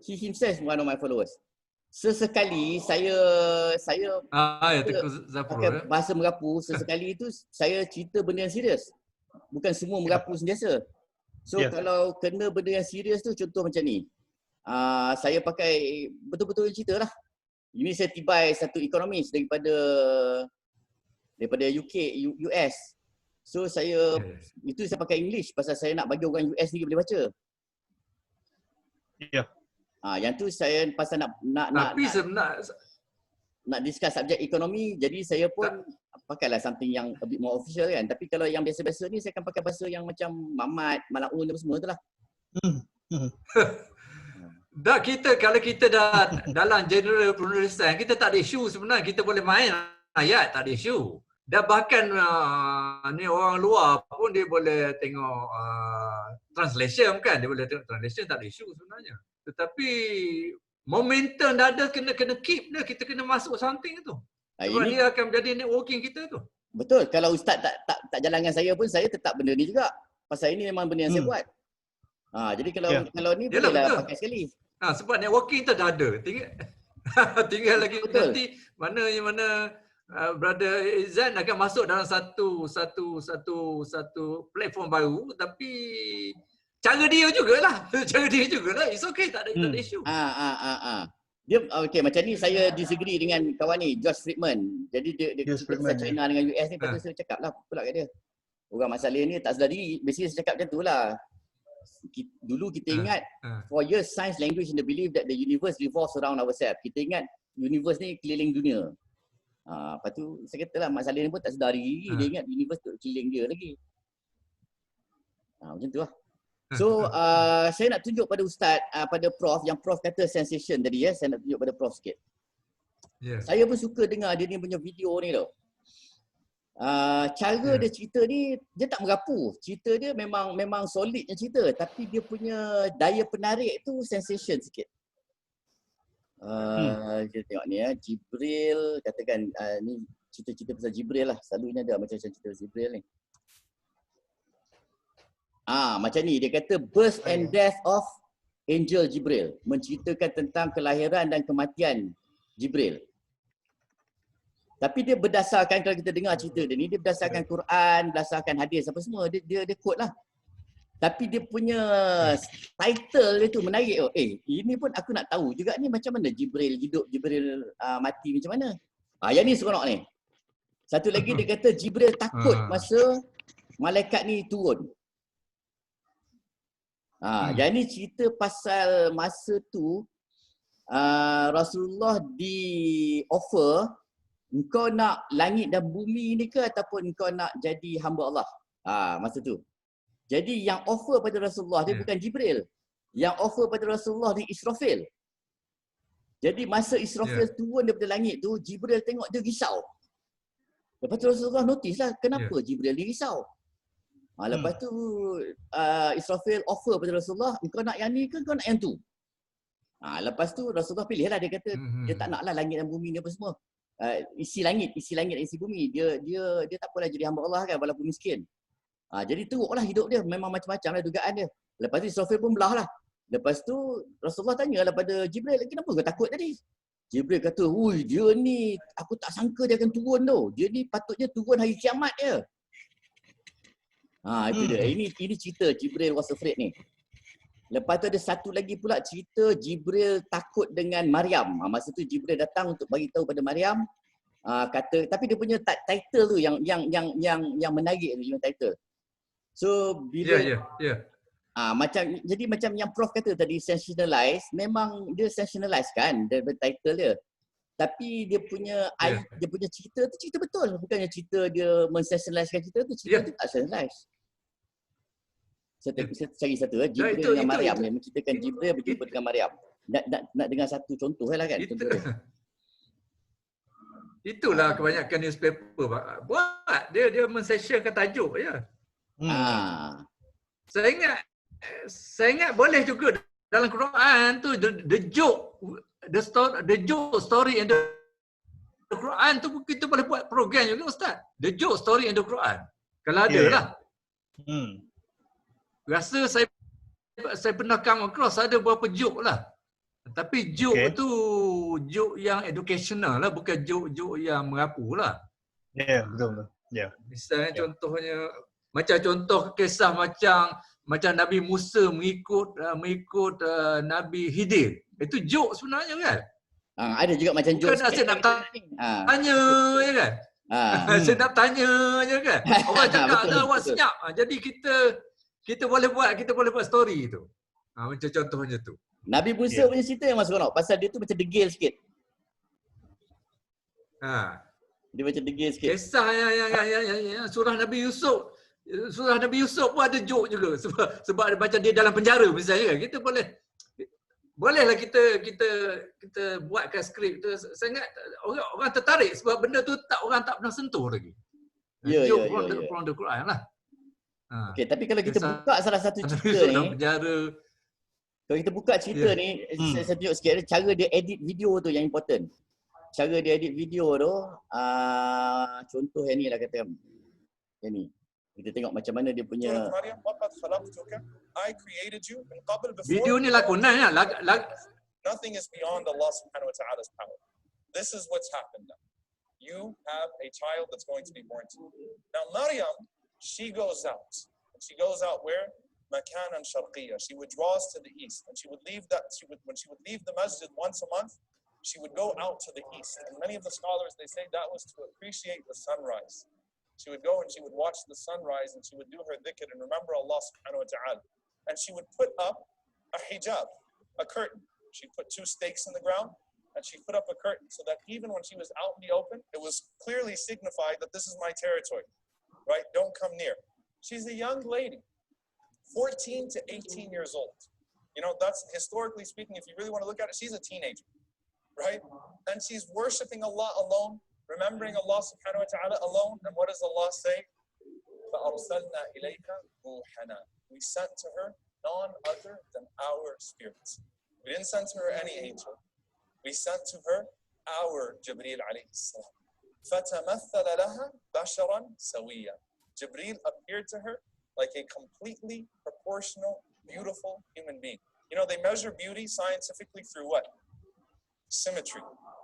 He himself one of my followers. Sesekali saya pakai bahasa Merapu, sesekali itu saya cerita benda yang serius. Bukan semua Merapu sentiasa. So kalau kena benda yang serius tu, contoh macam ni. Saya pakai betul-betul cerita lah. Ini saya tibai satu ekonomis daripada UK, US. So itu saya pakai English pasal saya nak bagi orang US ni boleh baca. Ya. Yang tu saya pasal nak discuss subjek ekonomi, jadi saya pun pakailah something yang a bit more official kan. Tapi kalau yang biasa-biasa ni saya akan pakai bahasa yang macam Mamat, Malaun dan semua tu lah. Kalau kita dah dalam general penulisan, kita tak ada isu sebenarnya. Kita boleh main ayat, tak ada isu. Dan bahkan ni orang luar pun dia boleh tengok translation kan. Dia boleh tengok translation, tak ada isu sebenarnya. Tetapi momentum dah ada, kena keep dia. Kita kena masuk something tu. Sebab dia akan menjadi networking kita tu. Betul. Kalau Ustaz tak jalan dengan saya pun, saya tetap benda ni juga. Pasal ini memang benda yang saya buat. Jadi kalau ni bolehlah pakai sekali. Sebab networking tu dah ada. Tinggal lagi nanti mana Brother Izan akan masuk dalam satu platform baru, tapi cara dia jugalah. It's okay, tak ada isu. Dia okey macam ni saya disagree dengan kawan ni Josh Friedman. Jadi dia pasal China dengan US ni, patut saya cakap lah pula kat dia. Orang masalah ni tak sedar diri. Basically saya cakap macam tu lah. Dulu kita ingat for years science, language and the belief that the universe revolves around ourselves. Kita ingat universe ni keliling dunia. Lepas tu saya kata lah masalah ni pun tak sedar diri. Dia ingat universe tu keliling dia lagi. Macam tu lah. So saya nak tunjuk pada Ustaz, pada Prof, yang Prof kata sensation tadi ya. Saya nak tunjuk pada Prof sikit. Saya pun suka dengar dia ni punya video ni tau. Cara dia cerita ni, dia tak merapu. Cerita dia memang solidnya cerita, tapi dia punya daya penarik tu sensation sikit. Kita tengok ni ya, Jibril katakan ni cerita-cerita pasal Jibril lah. Selalunya ada macam cerita Jibril ni. Macam ni dia kata birth and death of Angel Jibril, menceritakan tentang kelahiran dan kematian Jibril. Tapi dia berdasarkan, kalau kita dengar cerita dia ni, dia berdasarkan Quran, berdasarkan hadis apa semua, dia quote lah. Tapi dia punya title dia tu menarik. Ini pun aku nak tahu juga ni macam mana Jibril hidup, Jibril mati macam mana. Yang ni seronok ni. Satu lagi dia kata Jibril takut masa malaikat ni turun. Yang ni cerita pasal masa tu Rasulullah di offer, engkau nak langit dan bumi ni ke ataupun engkau nak jadi hamba Allah? Masa tu. Jadi yang offer pada Rasulullah dia bukan Jibril. Yang offer pada Rasulullah ni Israfil. Jadi masa Israfil turun daripada langit tu, Jibril tengok dia risau. Lepas tu Rasulullah notice lah kenapa Jibril ni risau. Lepas tu Israfil offer pada Rasulullah, engkau nak yang ni ke engkau nak yang tu? Lepas tu Rasulullah pilih lah, dia kata dia tak nak lah langit dan bumi ni apa semua. Isi langit dan isi bumi. Dia tak apalah jadi hamba Allah kan, walaupun miskin. Jadi teruklah hidup dia, memang macam-macam lah dugaan dia. Lepas tu Israfil pun belah lah. Lepas tu Rasulullah tanya lah pada Jibril, kenapa kau takut tadi? Jibril kata, dia ni aku tak sangka dia akan turun tu. Dia ni patutnya turun hari kiamat dia. Itu dia. Ini cerita Jibril was afraid ni. Lepas tu ada satu lagi pula cerita Jibril takut dengan Maryam. Masa tu Jibril datang untuk bagi tahu pada Maryam, kata, tapi dia punya title tu yang menarik tu, yang title. So bila macam yang Prof kata tadi, sensationalize, memang dia sensationalize kan daripada title dia. Tapi dia punya dia punya cerita tu cerita betul. Bukannya cerita dia mensensationalizekan cerita tu, cerita tu tak sensationalize. Saya cari satu Jibril dengan Maryam ni, menceritakan Jibril berjumpa dengan Maryam. Nak dengar satu contoh lah kan. Itulah kebanyakan newspaper buat. Dia mensessionkan tajuk je. Saya ingat boleh juga dalam Quran tu the joke story in the Quran tu kita boleh buat program juga Ustaz. The joke story in the Quran. Kalau ada lah. Rasa saya pernah come across ada beberapa joke lah. Tapi joke tu joke yang educational lah, bukan joke yang merapu lah. Betul. Misalnya contohnya, macam contoh kisah macam Nabi Musa mengikut Nabi Khidir. Itu joke sebenarnya kan? Ada juga macam joke. Bukan saya nak tanya je kan? Saya nak tanya je kan? Orang cakap awak senyap. Jadi kita boleh buat story tu. Macam contohnya tu. Nabi Musa punya cerita yang masuk seronok. Pasal dia tu macam degil sikit. Dia macam degil sikit. Kisah yang surah Nabi Yusuf. Surah Nabi Yusuf pun ada joke juga. Sebab macam dia dalam penjara misalnya kan. Kita bolehlah kita buatkan skrip tu. Saya ingat orang tertarik sebab benda tu orang tak pernah sentuh lagi. Joke from the Quran lah. Okey, tapi kalau kita buka salah satu cerita ni, kalau kita buka cerita ni, saya tunjuk sikit cara dia edit video tu yang important. Cara dia edit video tu, contoh yang ni lah kata. Yang ni. Kita tengok macam mana dia punya video ni lakonan lah. Nothing is beyond Allah subhanahu wa ta'ala's power. This is what's happened now. You have a child that's going to be born to you. Now Maryam, she goes out. And she goes out where? Makanan Sharqiyya. She withdraws to the east. And when she would leave the masjid once a month, she would go out to the east. And many of the scholars, they say that was to appreciate the sunrise. She would go and she would watch the sunrise and she would do her dhikr and remember Allah subhanahu wa ta'ala. And she would put up a hijab, a curtain. She put 2 stakes in the ground and she put up a curtain so that even when she was out in the open, it was clearly signified that this is my territory, right? Don't come near. She's a young lady. 14 to 18 years old. You know, that's historically speaking, if you really want to look at it, she's a teenager, right? And she's worshiping Allah alone, remembering Allah subhanahu wa ta'ala alone. And what does Allah say? فَأَرْسَلْنَا إِلَيْكَ رُوحَنَا. We sent to her none other than our spirits. We didn't send to her any angel. We sent to her our Jibreel alayhi salam. فَتَمَثَّلَ لَهَا بَشَرًا سَوِيًّا. Jibreel appeared to her like a completely proportional, beautiful human being. You know, they measure beauty scientifically through what? Symmetry,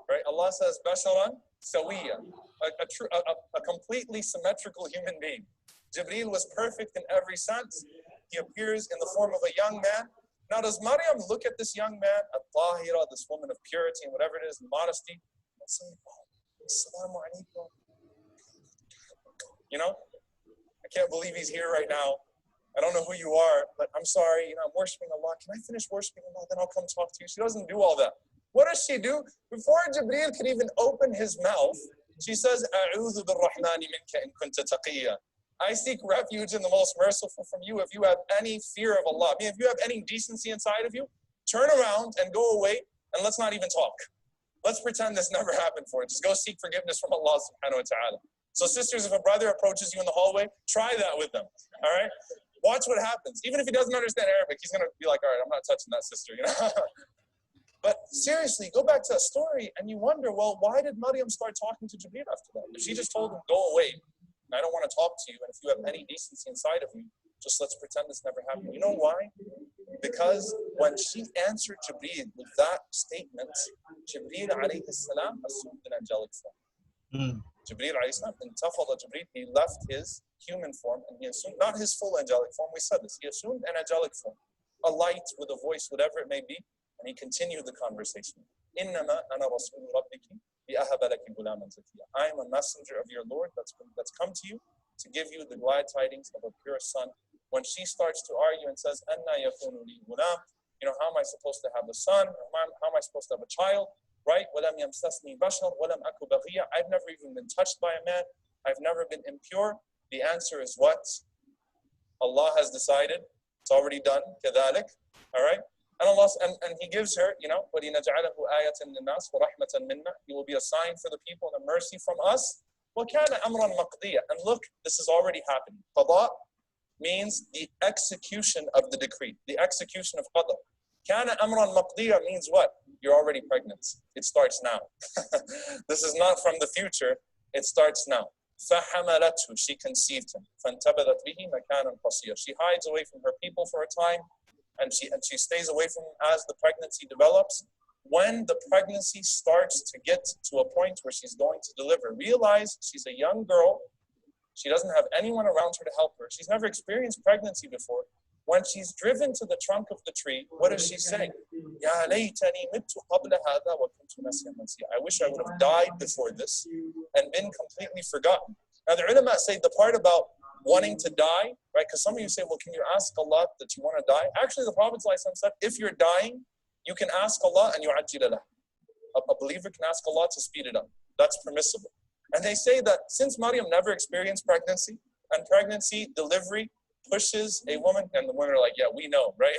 right? Allah says, بَشَرًا سَوِيًّا. A completely symmetrical human being. Jibreel was perfect in every sense. He appears in the form of a young man. Now, does Maryam look at this young man, at-tahira, this woman of purity and whatever it is, modesty, and say, oh, assalamu alaikum. You know, I can't believe he's here right now. I don't know who you are, but I'm sorry, you know, I'm worshiping Allah. Can I finish worshiping Allah? Then I'll come talk to you. She doesn't do all that. What does she do? Before Jibreel could even open his mouth, she says, أعوذ بالرحمن منك إن كنت تقيا. I seek refuge in the most merciful from you if you have any fear of Allah. I mean, if you have any decency inside of you, turn around and go away and let's not even talk. Let's pretend this never happened for it. Just go seek forgiveness from Allah subhanahu wa ta'ala. So sisters, if a brother approaches you in the hallway, try that with them, all right? Watch what happens. Even if he doesn't understand Arabic, he's going to be like, all right, I'm not touching that sister, you know? But seriously, go back to that story and you wonder, well, why did Maryam start talking to Jibreel after that? If she just told him, go away, and I don't want to talk to you, and if you have any decency inside of you, just let's pretend this never happened. You know why? Because when she answered Jibreel with that statement, Jibreel alayhi salam assumed an angelic form. Jibreel alayhi salam, intafada Jibreel, he left his human form and he assumed, not his full angelic form, we said this, he assumed an angelic form, a light with a voice, whatever it may be, and he continued the conversation. إِنَّمَا أَنَا رَسُولُ رَبِّكِ لِأَهَبَ لَكِ غُلَامًا زَكِيًّا. I am a messenger of your Lord that's come to you to give you the glad tidings of a pure son. When she starts to argue and says, أَنَّا يَكُونُ لِي غُلَامٌ, you know, how am I supposed to have a son? How am I supposed to have a child? Right? وَلَمْ يَمْسَسْنِي بَشَرٌ وَلَمْ أَكُ بَغِيًّا. I've never even been touched by a man. I've never been impure. The answer is what? Allah has decided. It's already done. كَذَلِكَ. All right? And Allah, and He gives her, you know, وَلِنَجْعَلَهُ آيَةً لِلنَّاسِ وَرَحْمَةً مِنَّا. He will be a sign for the people and a mercy from us. وَكَانَ أَمْرًا مَقْضِيًّا. And look, this is already happening. Qada means the execution of the decree, the execution of qada. كَانَ أَمْرًا مَقْضِيًّا means what? You're already pregnant. It starts now. This is not from the future. It starts now. فَحَمَلَتْهُ. She conceived him. فَانْتَبَذَتْ بِهِ مَكَانًا قَصِيًّا. She hides away from her people for a time. And she stays away from him as the pregnancy develops. When the pregnancy starts to get to a point where she's going to deliver, realize she's a young girl. She doesn't have anyone around her to help her. She's never experienced pregnancy before. When she's driven to the trunk of the tree, what does she say? يَا لَيْتَنِي مِتُّ قَبْلَ هَذَا وَكُنْتُ نَسْيًا مَنْسِيًّا. I wish I would have died before this and been completely forgotten. Now the ulama say the part about wanting to die, right? Because some of you say, well, can you ask Allah that you want to die? Actually, the Prophet said, if you're dying, you can ask Allah and yu'ajjil lahu. A believer can ask Allah to speed it up. That's permissible. And they say that since Maryam never experienced pregnancy, and pregnancy, delivery, pushes a woman, and the women are like, yeah, we know, right?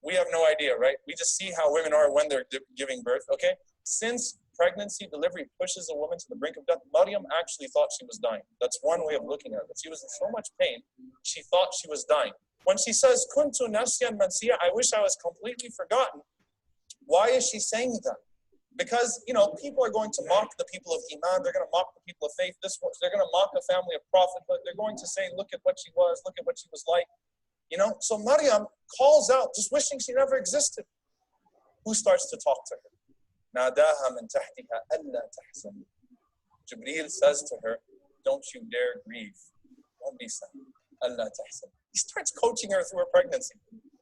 We have no idea, right? We just see how women are when they're giving birth, okay? Since pregnancy, delivery pushes a woman to the brink of death, Maryam actually thought she was dying. That's one way of looking at it. She was in so much pain, she thought she was dying. When she says, Kuntu nasyan mansiya, I wish I was completely forgotten, why is she saying that? Because, you know, people are going to mock the people of Iman, they're going to mock the people of faith, they're going to mock the family of prophethood, they're going to say, look at what she was, look at what she was like. You know, so Maryam calls out, just wishing she never existed. Who starts to talk to her? ناداها من تحتها ألا تحزني. Jibreel says to her, don't you dare grieve. Don't be sad. ألا تحزني. He starts coaching her through her pregnancy.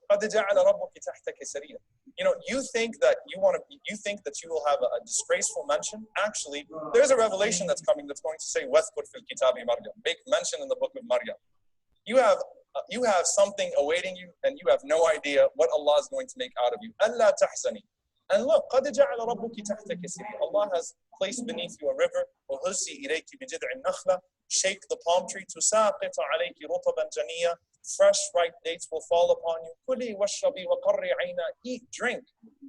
قد جعل ربك تحتك سريا. You know, you think that you will have a disgraceful mention. Actually, there's a revelation that's coming that's going to say, وَاذْكُرْ فِي الْكِتَابِ مَرْيَمَ. Make mention in the book of Maryam. You have something awaiting you, and you have no idea what Allah is going to make out of you. ألا تحزني. And look, قَدْ جَعَلَ رَبُّكِ تَحْتَكِ سِرِيًّا. Allah has placed beneath you a river. وَهُزِّي إِلَيْكِ بِجِذْعِ النَّخْلَةِ. Shake the palm tree. تُسَاقِطَ عَلَيْكِ رُطَبًا جَنِيًّا. fresh ripe dates will fall upon you. Kuli washrabi wa qarri aina. Eat, drink,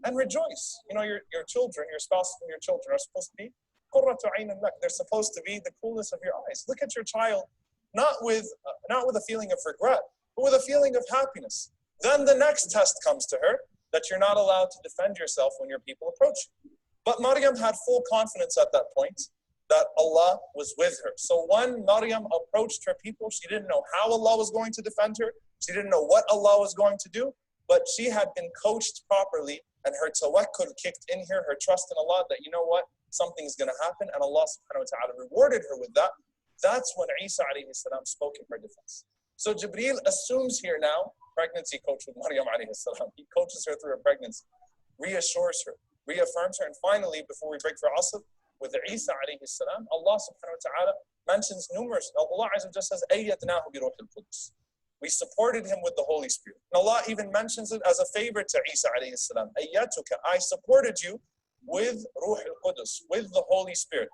and rejoice. You know, your children, your spouse and your children are supposed to be qurratu aynan lak. They're supposed to be the coolness of your eyes. Look at your child, not with a feeling of regret, but with a feeling of happiness. Then the next test comes to her, that you're not allowed to defend yourself when your people approach you. But Maryam had full confidence at that point that Allah was with her. So when Maryam approached her people, she didn't know how Allah was going to defend her. She didn't know what Allah was going to do, but she had been coached properly, and her tawakkul kicked in here, her trust in Allah, that you know what, something's going to happen, and Allah subhanahu wa ta'ala rewarded her with that. That's when Isa alayhi salam spoke in her defense. So Jibreel assumes here now, pregnancy coach with Maryam alayhi salam. He coaches her through her pregnancy, reassures her, reaffirms her, and finally, before we break for Asr, with Isa alayhi salam, Allah subhanahu wa ta'ala mentions numerous, Allah Azza wa Jalla says, Ayyadnahu bi ruhil qudus. We supported him with the Holy Spirit. And Allah even mentions it as a favor to Isa alayhi salam. Ayyatuka, I supported you with ruhil qudus, with the Holy Spirit.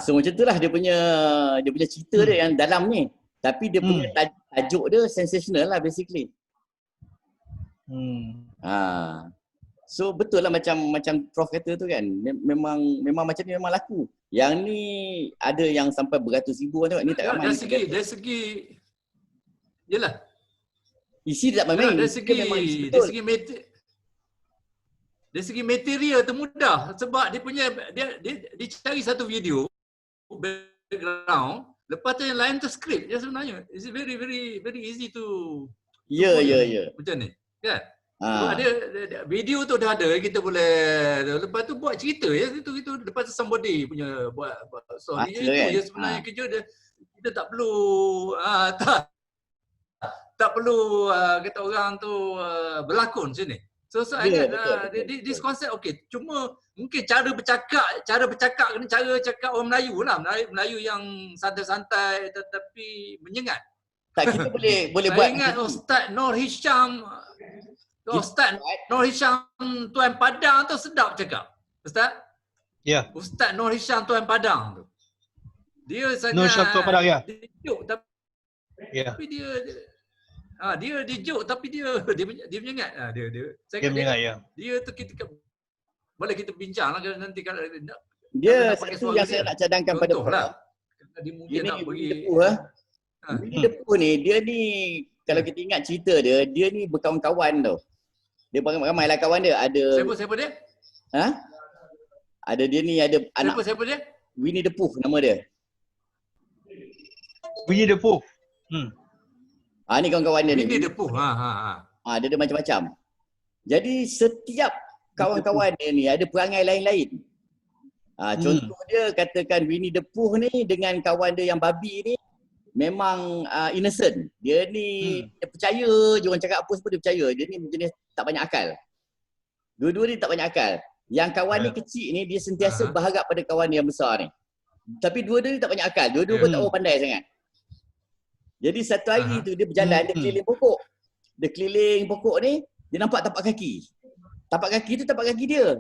So macam itulah dia punya cerita dia yang dalam ni. Tapi dia punya tajuk dia sensational lah basically. So betul lah macam Prof kata tu kan. Memang macam ni memang laku. Yang ni ada yang sampai beratus ribu orang tengok, ni tak ramai. Dari segi yalah. Isi dia tak main-main. Dari segi material tu mudah, sebab dia cari satu video background, lepas tu yang lain tu skrip je sebenarnya. It's very very very easy to Ya. Macam ni kan. Sebab dia video tu dah ada, kita boleh lepas tu buat cerita ya, itu lepas tu somebody punya buat story itu kan? Je sebenarnya kerja dia. Kita tak perlu tak perlu kata orang tu berlakon sini. So this concept okay. Cuma mungkin cara bercakap kena cara cakap orang Melayu lah. Melayu yang santai-santai tetapi menyengat. Tak, kita boleh saya buat. Ingat Ustaz Nur Hisham Tuan Padang tu sedap cakap. Ustaz? Ya. Ustaz Nur Hisham Tuan Padang tu. Dia sangat Nur Hisham Tuan Padang ya. Tapi dia joke tapi dia menyengat. Dia menyengat ya. Dia tu kita boleh kita bincang lah nanti kalau dia satu yang saya nak cadangkan pada Prof. Dia mungkin nak bagi Winnie the Pooh ni, dia ni kalau kita ingat cerita dia ni berkawan-kawan tau. Dia ramai lah kawan dia. Ada Siapa dia? Ada dia ni, ada anak. Siapa dia? Winnie the Pooh nama dia. Winnie the Pooh. Ni kawan-kawan dia ni. Winnie the Pooh. Dia ada macam-macam. Jadi setiap kawan-kawan dia ni ada perangai lain-lain. Contoh dia katakan Winnie the Pooh ni dengan kawan dia yang babi ni memang innocent. Dia ni dia percaya je, orang cakap apa semua dia percaya. Dia ni jenis tak banyak akal. Dua-dua ni tak banyak akal. Yang kawan ni kecil ni dia sentiasa berharap pada kawan dia yang besar ni. Tapi dua-dua ni tak banyak akal. Dua-dua pun tak pandai sangat. Jadi satu hari tu dia berjalan, dia keliling pokok. Dia keliling pokok ni, dia nampak tapak kaki. Tapak kaki tu tapak kaki dia.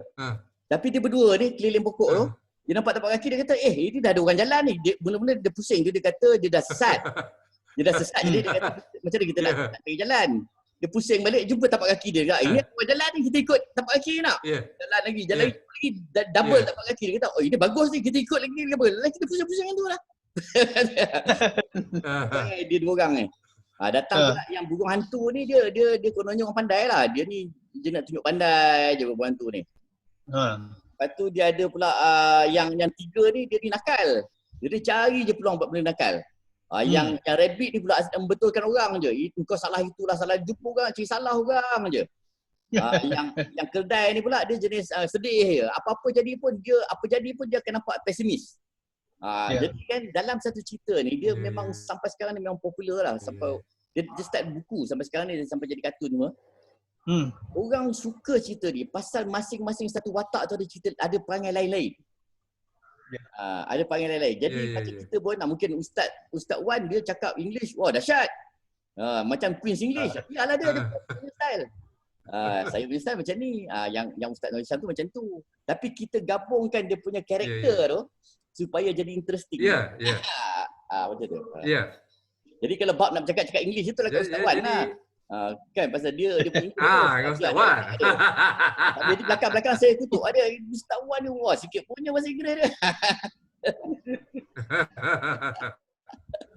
Tapi dia berdua ni keliling pokok tu, dia nampak tapak kaki, dia kata, ini dah ada orang jalan ni. Mula-mula dia pusing tu, dia kata dia dah sesat. Jadi dia kata, macam mana kita nak pergi jalan? Dia pusing balik, jumpa tapak kaki dia. Ini orang jalan ni, kita ikut tapak kaki nak. Jalan lagi, double tapak kaki. Dia kata, ini bagus ni, kita ikut lagi. Kita pusing-pusing yang tu lah. Dia dua orang ni. Datang pula yang burung hantu ni, dia kononnya orang pandai lah. Dia ni, dia nak tunjuk pandai je burung hantu ni. Lepas tu dia ada pula yang tiga ni dia nakal. Dia cari je peluang buat benda nakal. Yang rabbit ni pula membetulkan orang je. Kau salah itulah, salah jumpa orang, cari salah orang je. Yang keldai ni pula dia jenis sedih je. Apa-apa jadi pun dia akan nampak pesimis. Jadi kan dalam satu cerita ni dia memang sampai sekarang ni memang popular lah. Sampai dia start buku sampai sekarang ni, sampai jadi kartun semua. Orang suka cerita ni pasal masing-masing satu watak tu ada cerita, ada perangai lain-lain. Ada perangai lain-lain. Jadi macam kita pun mungkin Ustaz Wan dia cakap English, wah dahsyat. Macam Queen's English. Yalah dia ada style. Saya punya style macam ni. Yang Ustaz Nur Hisham tu macam tu. Tapi kita gabungkan dia punya karakter tu supaya jadi interesting. Ya, ya. Macam tu. Ya. Jadi kalau bab nak bercakap English itulah kau Ustaz Wan lah. Kan pasal dia punya English. Kau Ustaz Wan. Tapi di belakang-belakang saya kutuk ada Ustaz Wan ni wah sikit punya bahasa Inggeris dia.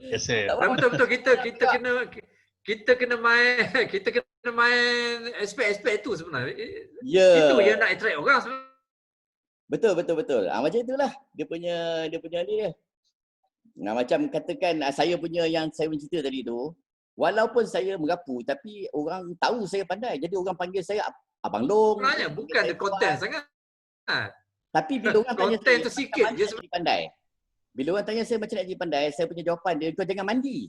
Yes, sir. Betul kita kena main aspek-aspek itu sebenarnya. Itu yang nak attract orang sebenarnya. Betul. Macam itulah dia punya ni dia. Macam katakan saya punya yang saya cerita tadi tu, walaupun saya merapu tapi orang tahu saya pandai. Jadi orang panggil saya Abang Long. Sebenarnya bukan the content sangat. Tapi bila orang tanya content saya, tu sikit je sebenarnya pandai. Bila orang tanya saya macam nak jadi pandai, saya punya jawapan dia, kau jangan mandi.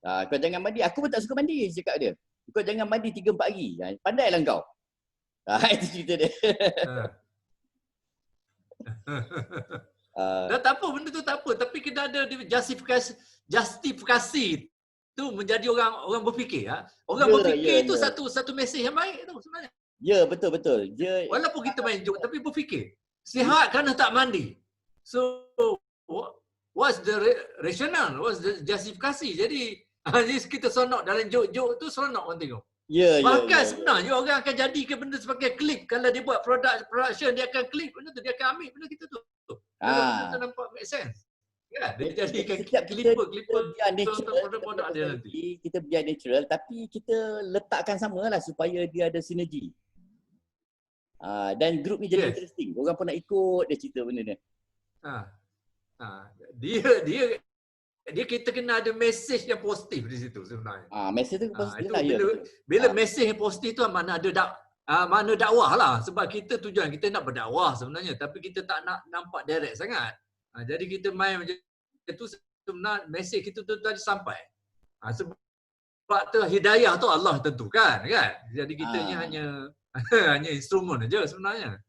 Kau jangan mandi. Aku pun tak suka mandi, cakap dia. Kau jangan mandi 3-4 hari. Pandailah kau. Itu cerita dia. Dah tak apa, benda tu tak apa. Tapi kita ada justifikasi tu menjadi orang berfikir. Orang berfikir itu satu mesej yang baik tu sebenarnya. Ya, betul. Walaupun kita main joke tapi berfikir. Sihat kerana tak mandi. So, what's the rationale? What's the justifikasi? Jadi, kita sonok dalam joke-joke tu sonok orang tengok. Bahkan sebenarnya orang akan jadikan benda sebagai klip. Kalau dia buat production, dia akan klip benda tu. Dia akan ambil benda kita tu. Benda tu nampak make sense. Ya, dia jadikan klipper produk dia nanti. Kita biar natural tapi kita letakkan samalah supaya dia ada sinergi. Dan grup ni jadi interesting. Orang pun nak ikut dia cerita benda ni. Dia kita kena ada mesej yang positif di situ sebenarnya. Mesej tu positif lah. Bila mesej yang positif tu mana ada dakwah lah. Sebab kita tujuan kita nak berdakwah sebenarnya. Tapi kita tak nak nampak direct sangat. Jadi kita main macam tu sebenarnya mesej kita tu tadi sampai. Sebab tu hidayah tu Allah tentukan kan. Jadi kita hanya instrumen aja sebenarnya.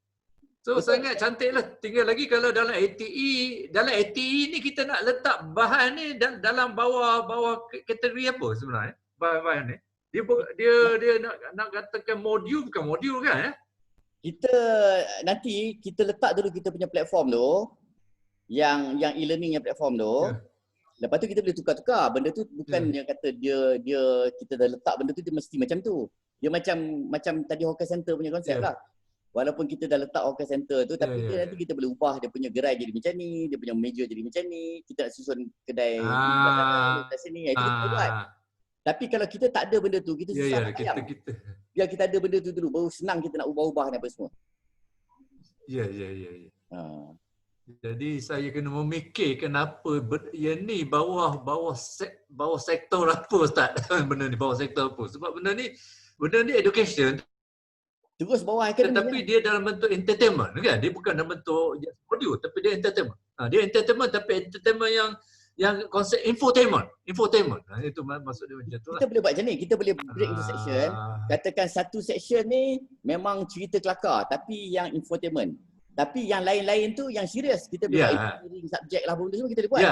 So sangat cantik lah. Tinggal lagi kalau dalam ATE ni kita nak letak bahan ni dalam bawah kategori apa sebenarnya? Bahan ni. Dia nak katakan modul bukan modul kan? Nanti kita letak dulu kita punya platform tu. Yang e-learning yang platform tu. Lepas tu kita boleh tukar-tukar. Benda tu bukan yang kata dia kita dah letak benda tu dia mesti macam tu. Dia macam tadi hawker center punya konsep lah. Walaupun kita dah letak hawker center tu tapi nanti kita boleh ubah dia punya gerai jadi macam ni, dia punya meja jadi macam ni, kita nak susun kedai di sini itu kita buat. Tapi kalau kita tak ada benda tu, kita susah nak ayam. Biar kita ada benda tu dulu baru senang kita nak ubah-ubah ni apa semua. Ya. Jadi saya kena memikir kenapa yang ni bawah sektor apa Ustaz? Benda ni bawah sektor apa? Sebab benda ni education. Terus bawah akademik. Tetapi dia dalam bentuk entertainment kan? Dia bukan dalam bentuk audio tapi dia entertainment. Dia entertainment tapi entertainment yang konsep infotainment. Itu maksud dia macam tu lah. Kita boleh buat macam ni. Kita boleh break into section. Katakan satu section ni memang cerita kelakar tapi yang infotainment. Tapi yang lain-lain tu yang serius. Kita boleh buat engineering subjek lah benda semua kita boleh buat.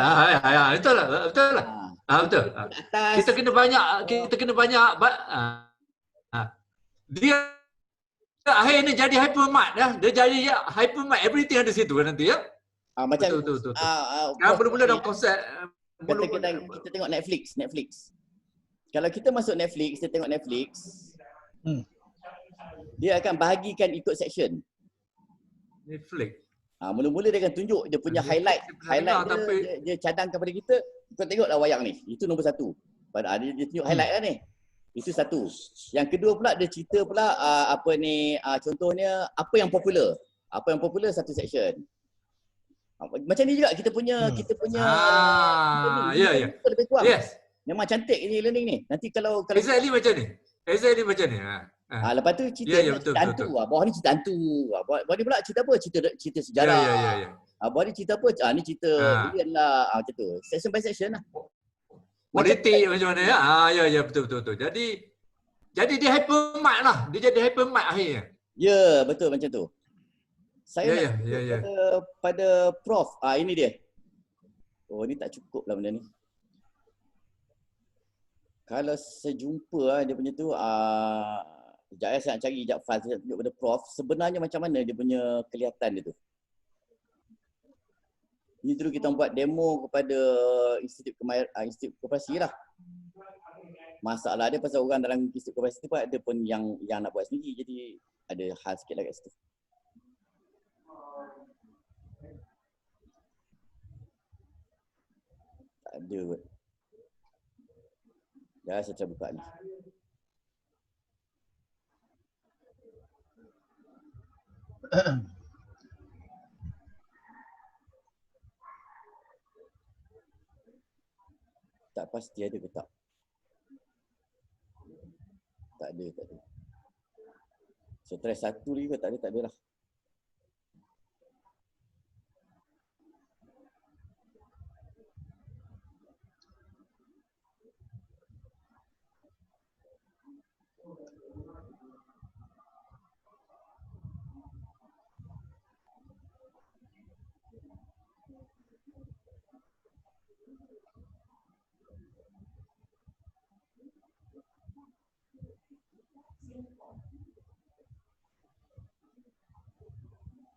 Betul lah. Betul. Kita kena banyak dia akhir ni jadi hypermart dah. Dia jadi hypermart everything ada situ kan nanti ya. Macam betul. Mula-mula dalam konsep kita tengok Netflix. Kalau kita masuk Netflix, kita tengok Netflix. Dia akan bahagikan ikut section. Netflix. Mula-mula dia akan tunjuk dia punya highlight dia cadang kepada kita. Kau tengoklah wayang ni. Itu nombor 1. Dia tunjuk highlight lah ni. Itu satu. Yang kedua pula dia cerita pula contohnya apa yang popular. Apa yang popular satu section. Macam ni juga kita punya lebih kurang. Yes. Memang cantik ni learning ni. Nanti kalau exactly macam ni. Lepas tu cerita hantu. Bawah ni cerita hantu. Bawah ni pula cerita apa? Cerita sejarah. Bawah ni cerita apa? Ni cerita alien lah. Macam tu. Section by section lah. Politik macam mana ya? Ya betul. Jadi dia hypermart lah. Dia jadi hypermart akhirnya. Ya, betul macam tu. Saya pada Prof. Ini dia. Oh, ni tak cukup lah benda ni. Kalau saya jumpa dia punya tu sekejap saya nak cari sekejap file saya tunjuk pada Prof. Sebenarnya macam mana dia punya kelihatan dia tu. Ini dulu kita buat demo kepada Institut Koperasi lah. Masalah dia pasal orang dalam Institut Koperasi tu pun ada pun yang nak buat sendiri. Jadi ada hal sikit lah kat situ. Tak ada kot. Dah saya try buka ni. Tak pasti ada ke tak? Tak ada. So try satu lagi ke tak ada lah.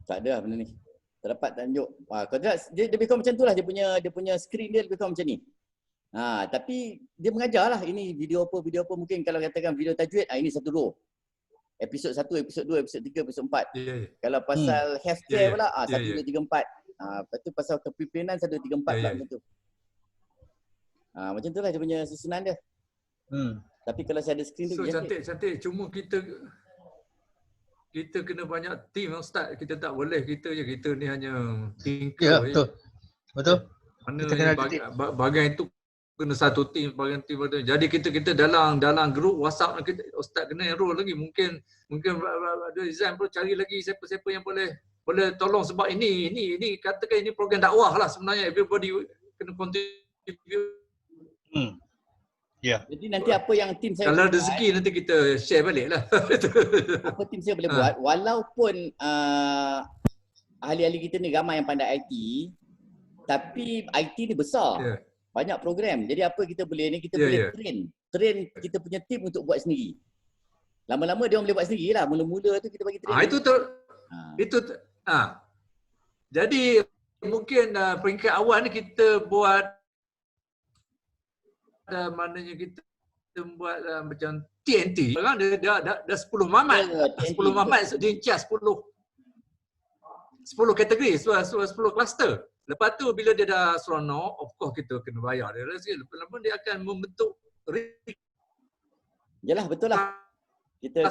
Tak ada lah benda ni. Tak dapat tunjuk. Kalau tidak, dia lebih kurang macam tu lah. Dia punya screen dia lebih kurang macam ni. Tapi dia mengajar lah. Ini video apa. Mungkin kalau katakan video tajwid, ini satu row. Episod 1, episod 2, episod 3, episod 4. Kalau pasal healthcare pula, 1, 2, 3, 4. Lepas tu pasal kepimpinan 1, 2, 3, 4 pula macam tu. Macam tu lah dia punya susunan dia. Tapi kalau saya ada screen tu, cantik. Cuma kita kena banyak team Ustaz. Kita tak boleh kita ni hanya thinker. Ya, betul. Mana bahagian itu kena satu team, bahagian team betul. Jadi kita dalam grup WhatsApp kita, Ustaz kena enroll lagi. Mungkin ada design pun cari lagi siapa-siapa yang boleh tolong, sebab ini katakan ini program dakwah lah sebenarnya. Everybody kena contribute. Jadi nanti apa yang tim saya kalau rezeki nanti kita share balik lah. Apa tim saya boleh buat, walaupun ahli-ahli kita ni ramai yang pandai IT, tapi IT ni besar. Banyak program. Jadi apa kita boleh ni, kita boleh train kita punya tim untuk buat sendiri. Lama-lama dia orang boleh buat sendiri lah. Mula-mula tu kita bagi train. Jadi mungkin peringkat awal ni kita buat maknanya kita buat macam TNT. Sekarang dah 10 mamat. 10 mamat dia incas 10 kategori, 10 kluster. Lepas tu bila dia dah seronok, of course kita kena bayar dia. Lepas dia akan membentuk. Yalah, betul lah. Kita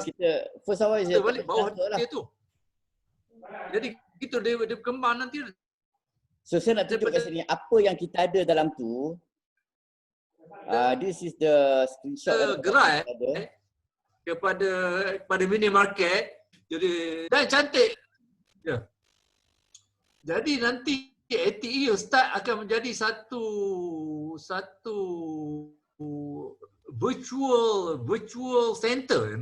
first awal kita balik bawah dia tu. Jadi kita dia berkembang nanti. So saya nak tunjuk kat sini apa yang kita ada dalam tu. This is the screenshot gerai kepada mini market. Jadi dan cantik. Jadi nanti ATE Ustaz akan menjadi satu virtual center,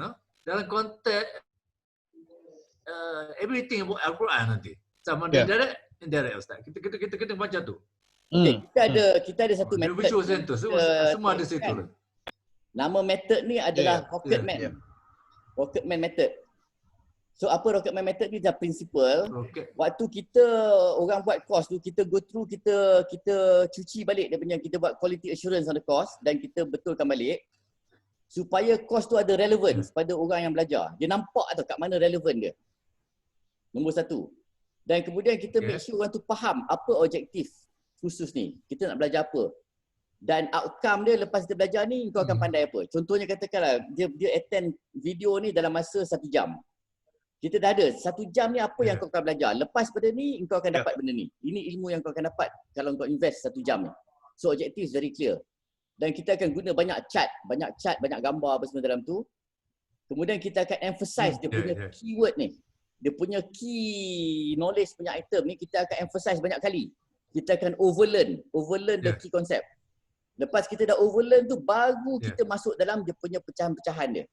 dalam konteks everything about Al-Quran nanti. Sama indirect Ustaz. Kita kena macam tu. Kita ada satu method. Virtual center. Semua ada situ. Nama method ni adalah Rocketman. Rocketman method. So apa Rocketman method ni dah prinsipal. Waktu kita orang buat course tu, kita go through, kita cuci balik dia punya, kita buat quality assurance on the course dan kita betulkan balik supaya course tu ada relevance pada orang yang belajar. Dia nampak atau kat mana relevan dia. Nombor satu. Dan kemudian kita make sure orang tu faham apa objektif khusus ni. Kita nak belajar apa. Dan outcome dia lepas kita belajar ni, kau akan pandai apa. Contohnya katakanlah, dia attend video ni dalam masa 1 jam. Kita dah ada 1 jam ni apa yang kau akan belajar. Lepas pada ni, kau akan dapat benda ni. Ini ilmu yang kau akan dapat kalau kau invest 1 jam ni. So objektif very clear. Dan kita akan guna banyak chart, banyak gambar apa semua dalam tu. Kemudian kita akan emphasize dia punya keyword ni. Dia punya key knowledge punya item ni kita akan emphasize banyak kali. Kita akan overlearn the key concept. Lepas kita dah overlearn tu, baru kita masuk dalam dia punya pecahan-pecahan dia.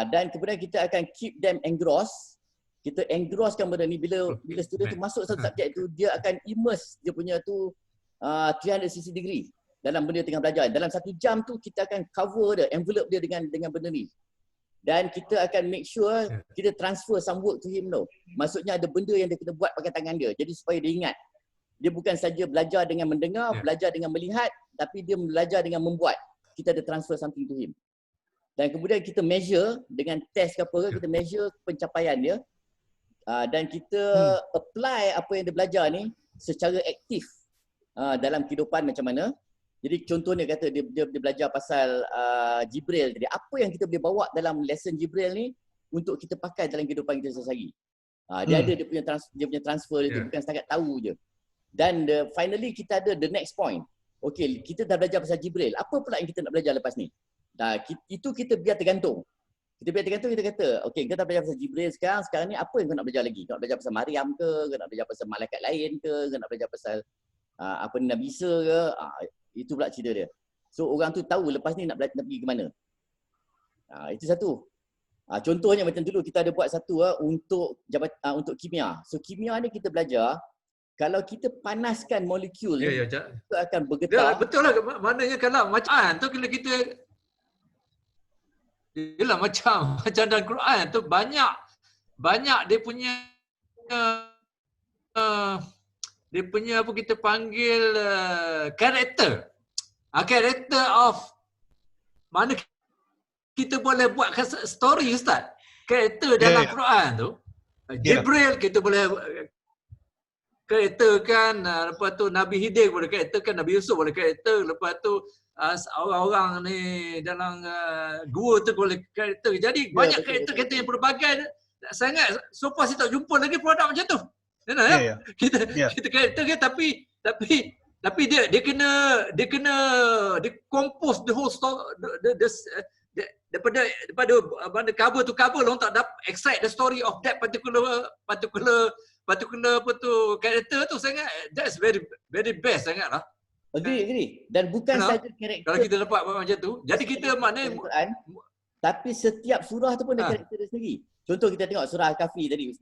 Dan kemudian kita akan keep them engrossed. Kita engrosskan benda ni bila student tu masuk satu subjek tu, dia akan immerse dia punya tu 360 degree dalam benda tengah belajar. Dalam 1 jam tu kita akan cover dia, envelope dia dengan benda ni. Dan kita akan make sure kita transfer some work to him tu. Maksudnya ada benda yang dia kena buat pakai tangan dia. Jadi supaya dia ingat. dia bukan saja belajar dengan mendengar, belajar dengan melihat, tapi dia belajar dengan membuat. Kita ada transfer something to him. Dan kemudian kita measure dengan test ke apa, kita measure pencapaian dia. Dan kita apply apa yang dia belajar ni secara aktif dalam kehidupan macam mana. Jadi contohnya kata dia belajar pasal Jibril. Jadi apa yang kita boleh bawa dalam lesson Jibril ni untuk kita pakai dalam kehidupan kita sehari-hari. Dia ada dia punya transfer dia bukan setakat tahu je. Dan finally kita ada the next point. Okay, kita dah belajar pasal Jibril. Apa pula yang kita nak belajar lepas ni? Itu kita biar tergantung. Kita kata, okay, kita dah belajar pasal Jibril sekarang ni apa yang kau nak belajar lagi? Kau nak belajar pasal Maryam ke? Kau nak belajar pasal malaikat lain ke? Kau nak belajar pasal Nabi Isa ke? Itu pula cerita dia. So orang tu tahu lepas ni nak pergi ke mana. Itu satu. Contohnya macam dulu kita ada buat satu untuk kimia. So kimia ni kita belajar kalau kita panaskan molekul kita akan bergetar. Betul lah. Maknanya kalau macam tu kalau kita yelah macam dalam Quran tu banyak dia punya apa kita panggil karakter. Karakter of mana kita boleh buat story Ustaz. Karakter dalam Quran tu. Jibril kita boleh karakterkan, lepas tu Nabi Hidir boleh karakterkan, Nabi Yusuf boleh karakter, lepas tu orang-orang ni dalam gua tu boleh karakter. Jadi banyak karakter-karakter yang berbagai sangat. So far saya tak jumpa lagi produk macam tu. Kita karakter kan tapi dia kena compose the whole story daripada cover to cover lah untuk dapat extract the story of that particular apa tu karakter tu. Sangat that's very best sangat lah. Agree. Dan bukan saja karakter kalau kita dapat macam tu, jadi kita maknanya tapi setiap surah tu pun ada karakter dia sendiri. Contoh kita tengok surah Al-Kahfi tadi.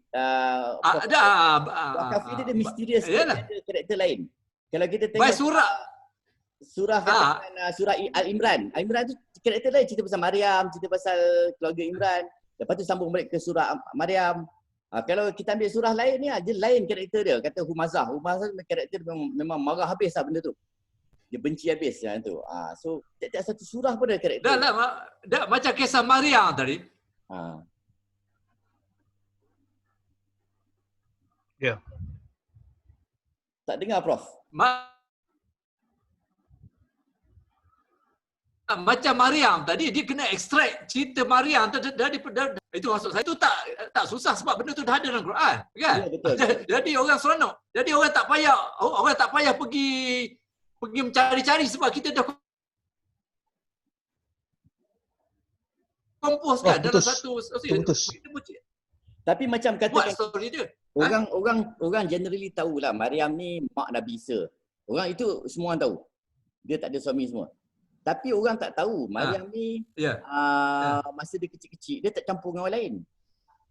Al-Kahfi dia misterius, ada karakter lain. Kalau kita tengok surah surah Al-Imran. Al-Imran tu karakter lain, cerita pasal Maryam, cerita pasal keluarga Imran. Lepas tu sambung balik ke surah Maryam. Kalau kita ambil surah lain ni, dia lain karakter dia. Kata Humazah karakter dia memang marah habis lah benda tu. Dia benci habis macam tu. So tiap-tiap satu surah pun ada karakter. Dah macam kisah Maryam tadi. Tak dengar Prof. Macam Maryam tadi, dia kena extract cerita Maryam tu dari itu maksud saya tu tak susah sebab benda tu dah ada dalam Quran, kan? Ya, betul. Jadi orang seronok. Jadi orang tak payah pergi mencari-cari sebab kita dah kompos kan dalam satu Tapi macam katakan story dia. Orang generally tahulah Maryam ni mak Nabi Isa. Orang itu semua orang tahu. Dia tak ada suami semua. Tapi orang tak tahu Maryam ni masa dia kecil-kecil dia tak campur dengan orang lain.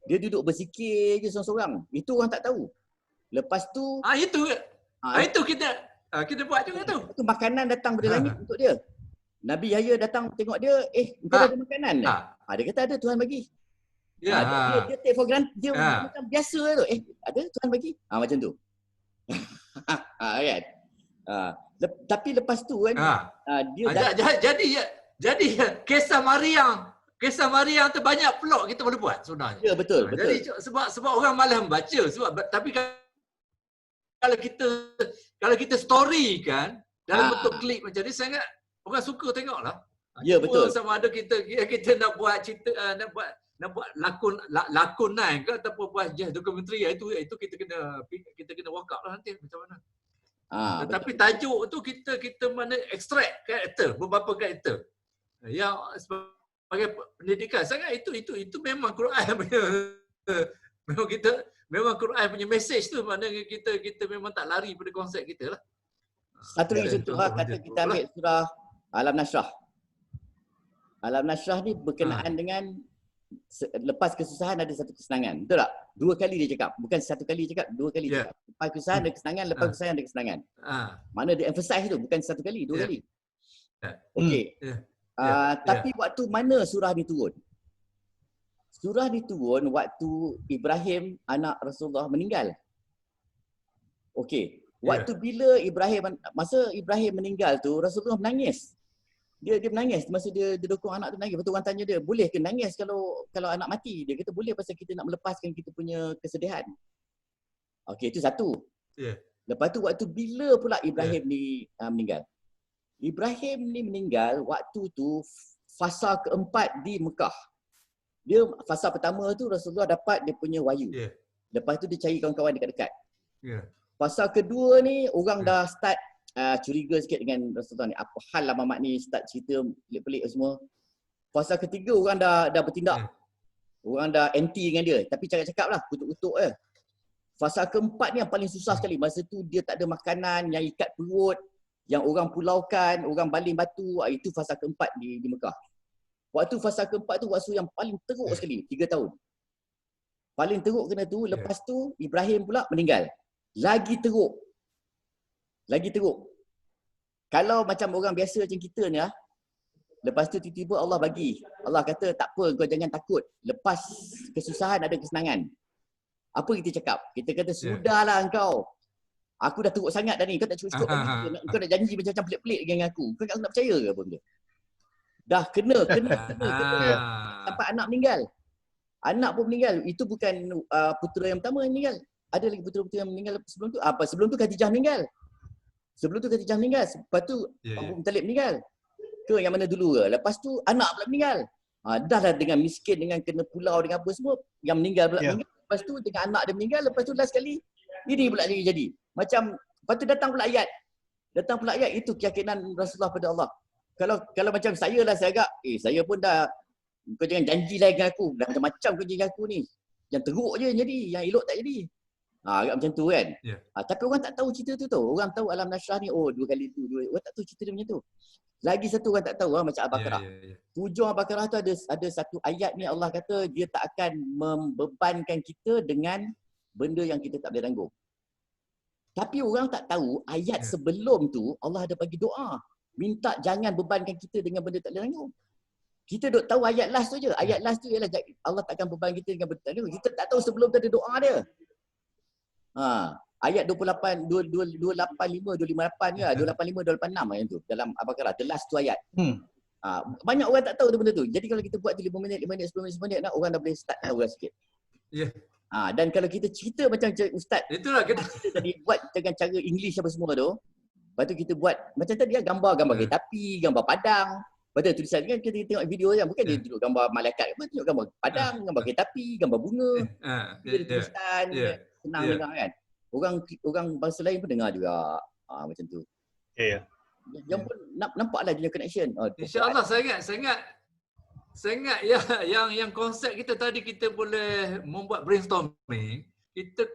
Dia duduk berzikir je seorang-seorang. Itu orang tak tahu. Lepas tu itu kita buat juga tu. Itu makanan datang dari langit untuk dia. Nabi Yahya datang tengok dia, engkau ada makanan. Dia kata ada, Tuhan bagi. Dia take for granted, dia macam biasa tu. Ada Tuhan bagi. Macam tu. Kan? Tapi lepas tu kan jadi kisah Maryam tu banyak plot kita boleh buat sebenarnya. Ya betul. Jadi sebab orang malas membaca tapi kalau kita story kan dalam bentuk klip macam ni sangat orang suka tengoklah. Ya betul. Sama ada kita nak buat cerita nak buat lakon naik ke ataupun buat just dokumentari itu kita kena work out lah nanti macam mana. Tapi tajuk tu kita mana extract karakter, beberapa karakter. Yang sebagai pendidikan sangat itu memang Quran punya memang Quran punya message tu, maknanya kita memang tak lari pada konsep kita lah. Satu lagi contoh kata kita ambil surah Alam Nashrah. Alam Nashrah ni berkenaan dengan lepas kesusahan ada satu kesenangan. Betul tak? Dua kali dia cakap. Bukan satu kali cakap, dua kali cakap. Lepas kesusahan ada kesenangan, lepas kesusahan ada kesenangan. Mana dia emphasize tu, bukan satu kali, dua kali. Okey. Tapi waktu mana surah ni turun? Surah ni turun waktu Ibrahim, anak Rasulullah meninggal. Okey. Waktu bila masa Ibrahim meninggal tu, Rasulullah menangis. Dia menangis masa dia dukung anak tu nangis. Betul orang tanya dia, boleh ke nangis kalau anak mati? Dia kata boleh pasal kita nak melepaskan kita punya kesedihan. Okey, itu satu. Lepas tu waktu bila pula Ibrahim ni meninggal? Ibrahim ni meninggal waktu tu fasa keempat di Mekah. Dia fasa pertama tu Rasulullah dapat dia punya wahyu. Lepas tu dia cari kawan-kawan dekat-dekat. Fasa kedua ni orang dah start curiga sikit dengan Rasulullah ni. Apa hal lah Mamat ni start cerita pelik-pelik semua. Fasa ketiga orang dah bertindak. Orang dah anti dengan dia. Tapi cakap-cakap lah, kutuk-kutuk je. Fasa keempat ni yang paling susah sekali. Masa tu dia tak ada makanan yang ikat perut, yang orang pulaukan, orang baling batu. Itu fasa keempat di Mekah. Waktu fasa keempat tu waktu yang paling teruk sekali, 3 tahun. Paling teruk kena tu, lepas tu Ibrahim pula meninggal. Lagi teruk. Kalau macam orang biasa macam kita ni lepas tu tiba-tiba Allah bagi. Allah kata tak apa, kau jangan takut. Lepas kesusahan ada kesenangan. Apa kita cakap? Kita kata sudahlah engkau. Aku dah teruk sangat dah ni. Kau tak cukup lagi. Kau nak janji macam-macam pelik-pelik dengan aku. Kau nak percaya ke apa benda? Dah kena. Sampai anak meninggal. Anak pun meninggal. Itu bukan putera yang pertama yang meninggal. Ada lagi putera-putera yang meninggal sebelum tu. Sebelum tu Khadijah meninggal. Lepas tu Abu Talib meninggal. Ke yang mana dulu ke? Lepas tu anak pula meninggal. Dah dengan miskin, dengan kena pulau, dengan apa semua. Yang meninggal pula meninggal. Lepas tu dengan anak dia meninggal. Lepas tu last sekali ini pula jadi. Macam lepas tu datang pula ayat. Itu keyakinan Rasulullah pada Allah. Kalau macam saya lah, saya agak saya pun dah, kau jangan janji lah dengan aku. Dah macam-macam kau janji aku ni. Yang teruk je jadi, yang elok tak jadi. Agak macam tu kan. Tapi orang tak tahu cerita tu tau. Orang tahu Alam Nashrah ni, 2 kali tu. Orang tak tahu cerita dia macam tu. Lagi satu orang tak tahu macam Al-Baqarah. Hujung Al-Baqarah tu ada satu ayat ni Allah kata dia tak akan membebankan kita dengan benda yang kita tak boleh tanggung. Tapi orang tak tahu ayat sebelum tu Allah ada bagi doa. Minta jangan bebankan kita dengan benda tak boleh tanggung. Kita duk tahu ayat last tu je. Ayat last tu ialah Allah takkan beban kita dengan benda tak boleh tanggung. Kita tak tahu sebelum tu ada doa dia. Ayat 28, 285, 258 ke, 285, 286 macam tu dalam Al-Baqarah, the last tu ayat. Banyak orang tak tahu tu benda tu. Jadi kalau kita buat tu 5 minit, 10 minit, orang dah boleh start tahu sikit. Dan kalau kita cerita macam Ustaz, itulah kita tadi buat dengan cara English apa semua tu. Lepas tu kita buat macam tadi gambar kereta api, gambar padang. Betul tulisan kan kita tengok video kan, bukan dia tunjuk gambar malaikat, apa tunjuk gambar padang, gambar kereta api, gambar bunga. Dia tulisan senang dengar kan. Orang bangsa lain pun dengar juga. Macam tu. Yang pun nampaklah dia connection. InsyaAllah saya ingat yang konsep kita tadi, kita boleh membuat brainstorming. Kita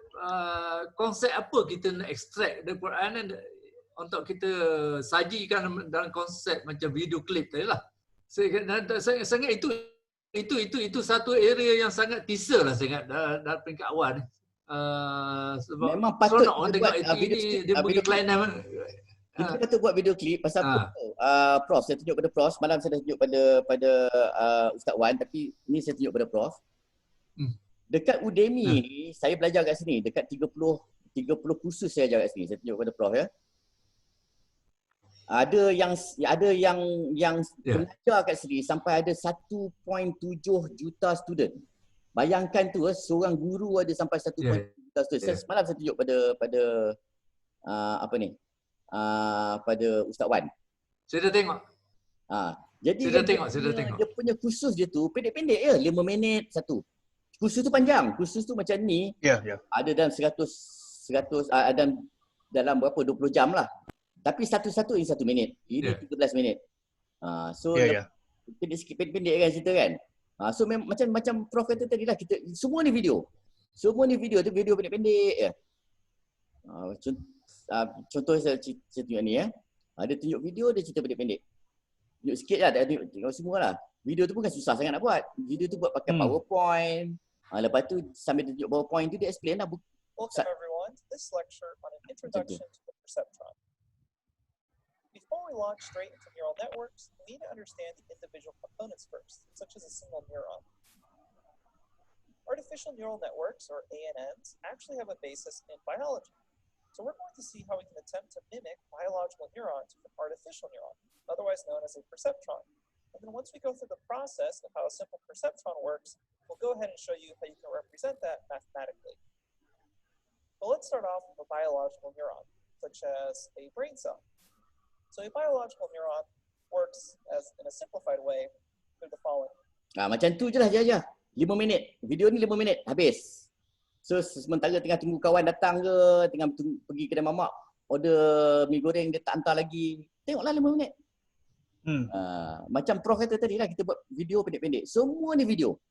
konsep apa kita nak extract dari Quran untuk kita sajikan dalam konsep macam video klip tadi lah. Saya ingat itu satu area yang sangat teaser lah saya ingat dalam peringkat awal ni. Sebab memang patut orang tengok ini dia bagi kelainan. Kita patut buat video klip pasal Prof, saya tunjuk pada Prof. Semalam saya dah tunjuk pada Ustaz Wan, tapi ni saya tunjuk pada Prof. Dekat Udemy ni, saya belajar kat sini. Dekat 30 kursus saya ajar kat sini. Saya tunjuk pada Prof ya. Ada yang belajar kat sini sampai ada 1.7 juta student. Bayangkan tu, seorang guru ada sampai 1.7 juta student. Semalam saya tunjuk pada pada Ustaz Wan. Saya dah tengok. Jadi saya dah tengok. Dia punya kursus dia tu pendek-pendek je, 5 minit satu. Kursus tu panjang. Kursus tu macam ni. Ada dalam 100 ada dalam berapa 20 jam lah. Tapi satu-satu ini 1 minit. Ini 13 minit. Pendek-pendek kan cerita kan. So macam Prof kata tadi lah, kita semua ni video. Semua ni video tu video pendek-pendek je. Contoh saya tunjuk ni ya. Dia tunjuk video, dia cerita pendek-pendek. Tunjuk sikit lah, tengok semua lah. Video tu bukan susah sangat nak buat. Video tu buat pakai PowerPoint. Lepas tu sambil tunjuk PowerPoint tu dia explain lah. Welcome everyone to this lecture on an introduction to the perceptron. Before we launch straight into neural networks, we need to understand the individual components first, such as a single neuron. Artificial neural networks, or ANNs, actually have a basis in biology. So we're going to see how we can attempt to mimic biological neurons with an artificial neuron, otherwise known as a perceptron. And then once we go through the process of how a simple perceptron works, we'll go ahead and show you how you can represent that mathematically. So let's start off with a biological neuron, such as a brain cell. So a biological neuron works as in a simplified way through the following. Macam tu je lah, 5 minit. Video ni 5 minit, habis. So sementara tengah tunggu kawan datang ke, tengah pergi kedai mamak, order mi goreng dia tak hantar lagi, tengoklah 5 minit. Macam Prof kata tadi lah, kita buat video pendek-pendek. Semua ni video.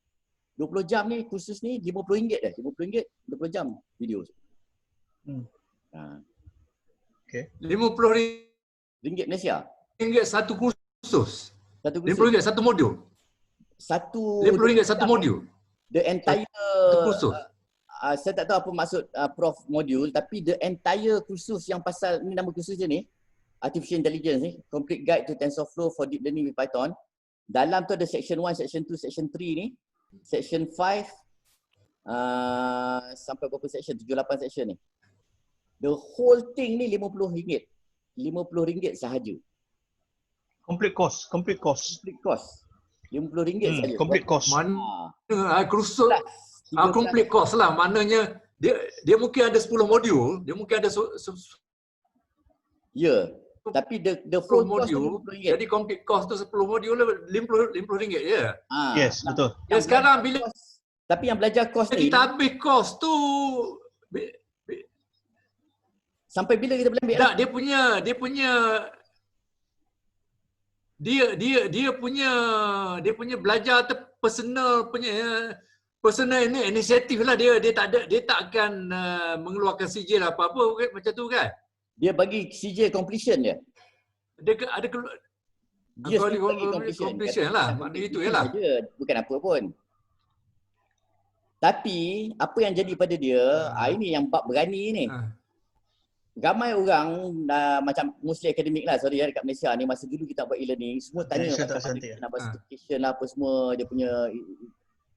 20 jam ni, kursus ni RM50 dah. RM50, 20 jam video. Okay. RM50 Malaysia. RM50 satu kursus. RM50 satu modul. RM50 satu modul. The entire kursus. Saya tak tahu apa maksud Prof modul, tapi the entire kursus yang pasal ni, nama kursus dia ni Artificial Intelligence ni, Complete Guide to TensorFlow for Deep Learning with Python. Dalam tu ada section 1, section 2, section 3 ni. Section 5 sampai berapa section? 7-8 section ni. The whole thing ni RM50. RM50 sahaja. Complete course. RM50 saja. Complete course. Mana kursus complete course lah. Maknanya dia mungkin ada 10 modul, dia mungkin ada ya. Tapi the full modul, jadi complete course tu 10 modul RM50 je. Yes, betul. Dan sekarang bila tapi yang belajar course ni, kita habis course tu sampai bila kita boleh ambil? Tak, dia punya belajar personal ini inisiatif lah. Dia tak akan mengeluarkan sijil apa-apa macam tu kan. Dia bagi sijil completion dia. Ada Dia completion lah. Maknanya itu jelah. Bukan apa pun. Tapi apa yang jadi pada dia, ini yang bab berani ni. Ramai orang macam mostly akademik lah, sorry ya, dekat Malaysia ni, masa dulu kita buat e-learning, semua tanya nak buat certification lah apa semua, dia punya.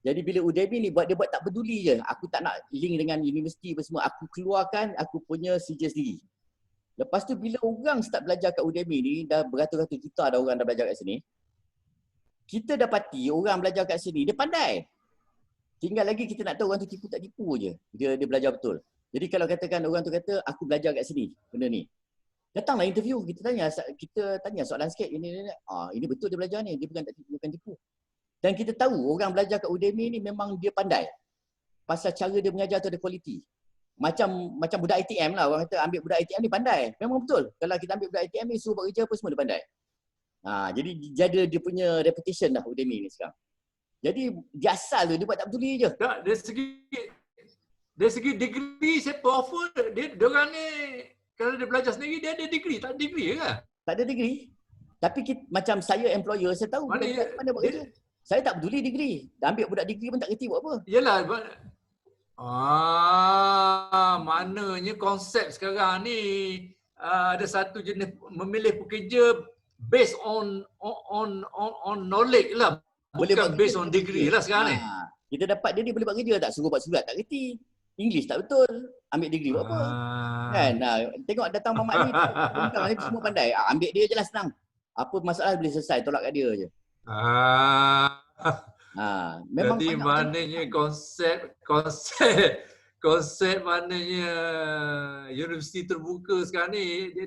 Jadi bila Udemy ni buat, dia buat tak peduli je. Aku tak nak link dengan universiti apa semua, aku keluarkan aku punya sijil sendiri. Lepas tu bila orang start belajar kat Udemy ni, dah beratus-ratus juta dah orang dah belajar kat sini. Kita dapati orang belajar kat sini, dia pandai. Tinggal lagi kita nak tahu orang tu tipu tak tipu je. Dia belajar betul. Jadi kalau katakan orang tu kata aku belajar kat sini benda ni. Datanglah interview, kita tanya soalan sikit, ini betul dia belajar ni, dia bukan tipu. Dan kita tahu orang belajar kat Udemy ni memang dia pandai. Pasal cara dia mengajar tu ada kualiti. Macam budak ITM lah, orang kata ambil budak ITM ni pandai. Memang betul. Kalau kita ambil budak ITM ni suruh buat kerja apa semua dia pandai. Jadi jaga dia punya reputation dah Udemy ni sekarang. Jadi dia asal tu dia buat tak peduli je. Tak, dari segi degree siapa offer dia orang ni kalau dia belajar sendiri dia ada degree, tak ada degree ke? Tak ada degree. Tapi macam saya employer, saya tahu mana buat kerja. Saya tak peduli degree. Dah ambil budak degree pun tak kerti buat apa. Yalah. Maknanya konsep sekarang ni ada satu jenis memilih pekerja based on knowledge lah. Bukan based on degree lah sekarang ni. Kita dapat dia boleh buat kerja, tak suruh buat surat tak kerti. English tak betul, ambil degree buat apa? Kan? Tengok datang mamak ni, ni semua pandai. Ambil dia je lah senang. Apa masalah boleh selesai, tolak kat dia je. Memang jadi maknanya konsep maknanya universiti terbuka sekarang ni dia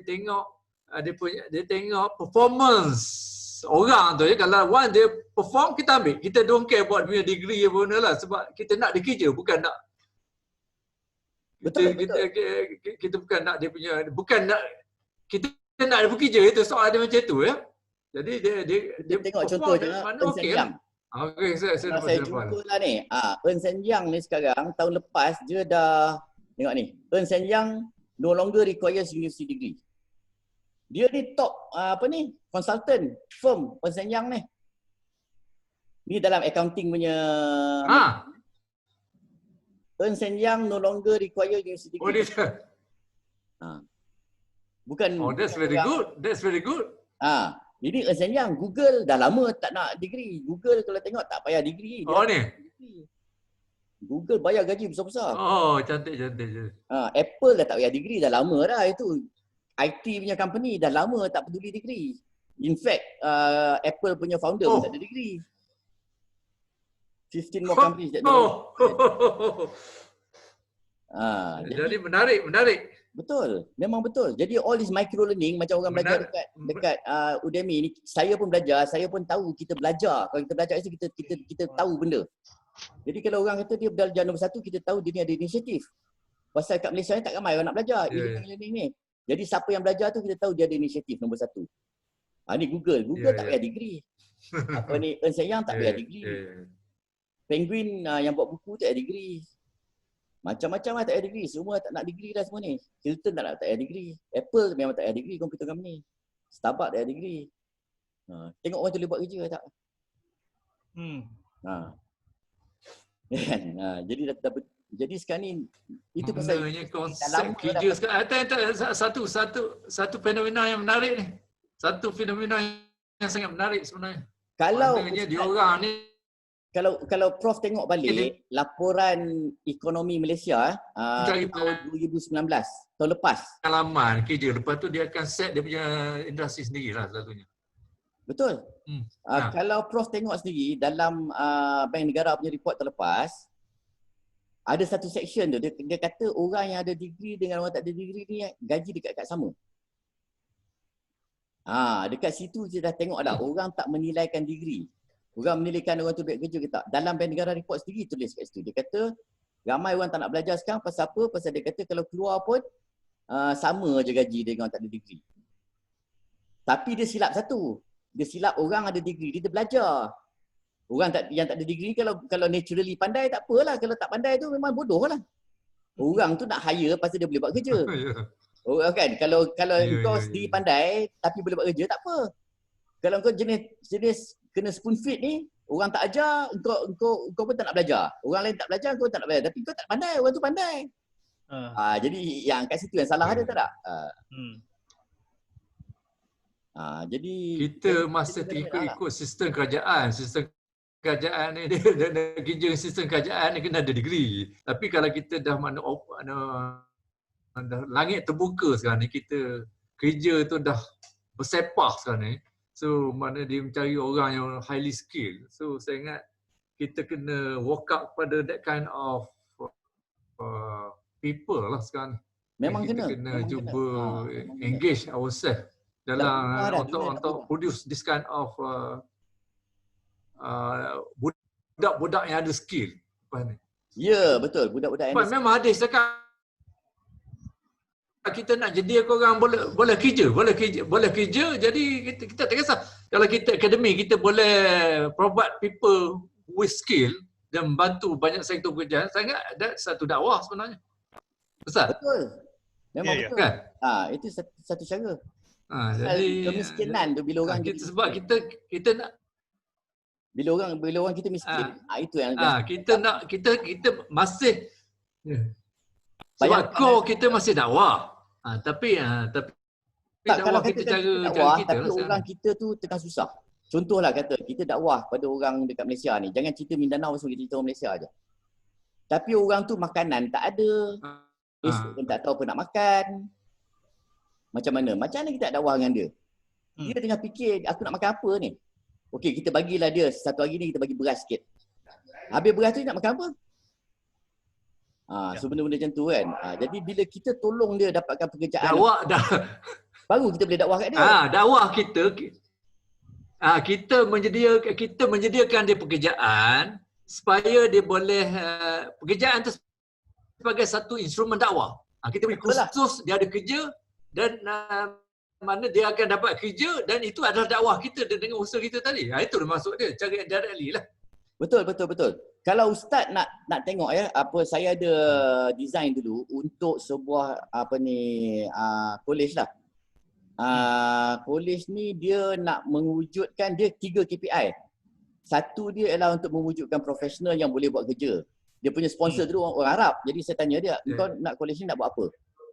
tengok performance orang tu je. Kalau one dia perform, kita ambil. Kita don't care buat punya degree apa lah, sebab kita nak dia kerja, bukan nak Betul. Kita bukan nak dia punya, kita nak dia bekerja, itu soal dia macam tu ya. Jadi dia tengok contoh je Ernst & Young. Okey, saya jumpa lah ni. Ernst & Young ni sekarang tahun lepas dia dah tengok ni. Ernst & Young no longer requires university degree. Dia ni top consultant firm Ernst & Young ni. Ni dalam accounting punya Ernst & Young no longer require university degree. Bukan. That's very good. That's very good. Jadi Ernst & Young, Google dah lama tak nak degree. Google kalau tengok tak payah degree. Ni. Google bayar gaji besar-besar. Oh, cantik. Apple dah tak payah degree, dah lama dah itu. IT punya company dah lama tak peduli degree. In fact, Apple punya founder pun tak ada degree. 15 more companies that jadi menarik. Betul, memang betul. Jadi all this micro learning macam orang belajar dekat Udemy ni, saya pun belajar, saya pun tahu kita belajar. Kalau kita belajar itu kita tahu benda. Jadi kalau orang kata dia belajar nombor 1, kita tahu dia ni ada inisiatif. Pasal kat Malaysia ni tak ramai orang nak belajar learning ni. Jadi siapa yang belajar tu kita tahu dia ada inisiatif nombor 1. Ni Google tak payah degree. Apa ni Ernst & Young tak payah degree. Penguin yang buat buku tak payah degree. Macam-macam lah tak payah degree. Semua tak nak degree dah semua ni. Hilton tak payah degree. Apple memang tak payah degree, computer company. Starbucks tak payah degree. Tengok orang tu boleh buat kerja tak? Jadi sekarang ni itu pasal konsep kerja sekarang. Satu fenomena yang menarik ni. Satu fenomena yang sangat menarik sebenarnya. Kalau diorang ni kalau Prof tengok balik laporan ekonomi Malaysia tahun 2019, tahun lepas. Pengalaman kerja, lepas tu dia akan set dia punya industri sendirilah selalunya. Betul. Kalau Prof tengok sendiri dalam Bank Negara punya report terlepas, ada satu section tu dia kata orang yang ada degree dengan orang tak ada degree ni gaji dekat-dekat sama. Dekat situ je dah tengok dah orang tak menilaikan degree. Orang menilaikan orang tu baik kerja ke tak. Dalam Bank Negara report sendiri tulis kat situ. Dia kata ramai orang tak nak belajar sekarang pasal apa? Pasal dia kata kalau keluar pun sama je gaji dengan orang tak ada degree. Tapi dia silap satu. Dia silap orang ada degree, dia belajar. Orang yang tak ada degree kalau naturally pandai tak apalah. Kalau tak pandai tu memang bodoh lah. Orang tu nak hire pasal dia boleh buat kerja. Kan? Kalau kau sendiri pandai tapi boleh buat kerja tak apa. Kalau kau jenis kena spoon feed ni, orang tak ajar, kau pun tak nak belajar. Orang lain tak belajar, kau tak nak belajar. Tapi kau tak pandai, orang tu pandai. Jadi yang kat situ yang salah ada tak? Jadi kita masa ikut sistem kerajaan. Sistem kerajaan ni dia kerja sistem kerajaan ni kena ada degree. Tapi kalau kita dah langit terbuka sekarang ni, kita kerja tu dah bersepah sekarang ni. So mana dia mencari orang yang highly skilled. So saya ingat kita kena walk up pada that kind of people lah sekarang. Memang kita kena cuba engage ourselves dalam untuk produce this kind of budak-budak yang ada skill. Ya, betul. Budak-budak yang memang ada cakap kita nak jadi orang boleh kerja, jadi kita tak kisah. Kalau kita akademi, kita boleh provide people with skill dan bantu banyak sektor pekerjaan. Saya ingat satu dakwah sebenarnya. Besar. Betul. Memang betul. Kan? Itu satu cara. Jadi kemiskinan tu bila orang sebab kita nak bila orang kita miskin, itu yang kita masih sebab core kita masih dakwah. Tapi kalau kita cara dakwah, kita tapi orang kita tu tengah susah. Contohlah kata kita dakwah pada orang dekat Malaysia ni. Jangan cerita Mindanao semua, kita cerita orang Malaysia aja. Tapi orang tu makanan tak ada. Esok pun tak tahu apa nak makan. Macam mana kita nak dakwah dengan dia? Dia tengah fikir aku nak makan apa ni? Okey, kita bagilah dia satu hari ni kita bagi beras sikit. Habis beras tu nak makan apa? So benda-benda macam tu kan. Jadi bila kita tolong dia dapatkan pekerjaan, baru kita boleh dakwah kat dia. Dakwah kita menyediakan dia pekerjaan supaya dia boleh pekerjaan tu sebagai satu instrumen dakwah. Kita beri kursus, dia ada kerja dan mana dia akan dapat kerja dan itu adalah dakwah kita dengan usaha kita tadi. Itu maksud dia, cara directly lah. Betul. Kalau ustaz nak tengok saya ada design dulu untuk sebuah college lah. College ni dia nak mewujudkan dia 3 KPI. Satu dia ialah untuk mewujudkan profesional yang boleh buat kerja. Dia punya sponsor dulu orang Arab. Jadi saya tanya dia, kau nak college ni nak buat apa?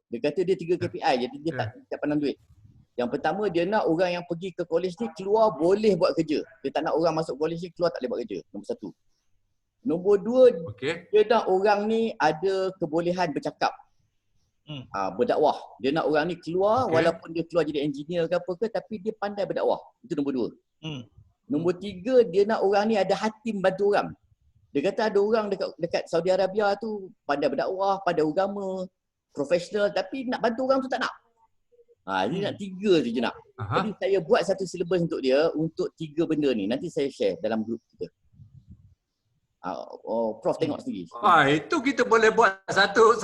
Dia kata dia 3 KPI, jadi dia tak pandang duit. Yang pertama dia nak orang yang pergi ke college ni keluar boleh buat kerja. Dia tak nak orang masuk college ni keluar tak boleh buat kerja. Nombor 1. Nombor 2, Okey. dia nak orang ni ada kebolehan bercakap. Berdakwah. Dia nak orang ni keluar, walaupun dia keluar jadi engineer ke apa ke, tapi dia pandai berdakwah. Itu nombor 2. Nombor 3, dia nak orang ni ada hati membantu orang. Dia kata ada orang dekat Saudi Arabia tu pandai berdakwah, pandai agama, profesional, tapi nak bantu orang tu tak nak. Dia nak 3 je nak. Jadi saya buat satu syllabus untuk dia, untuk 3 benda ni. Nanti saya share dalam grup kita. Prof tengok sendiri. Itu kita boleh buat satu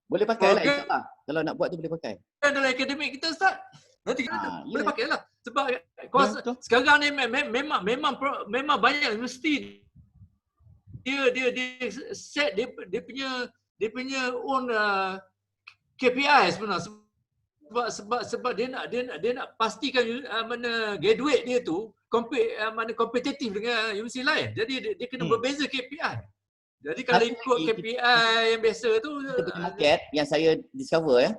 boleh pakai lah insyaAllah. Kalau nak buat tu boleh pakai. Dalam akademik kita Ustaz. Nanti kita boleh pakai lah. Sebab kuasa sekarang ni memang banyak universiti dia set dia punya own KPI sebenarnya. Sebab dia nak pastikan mana graduate dia tu kompetitif dengan universiti lain. Jadi dia kena berbeza KPI. Jadi kalau ikut KPI yang biasa tu, kita punya market yang saya discover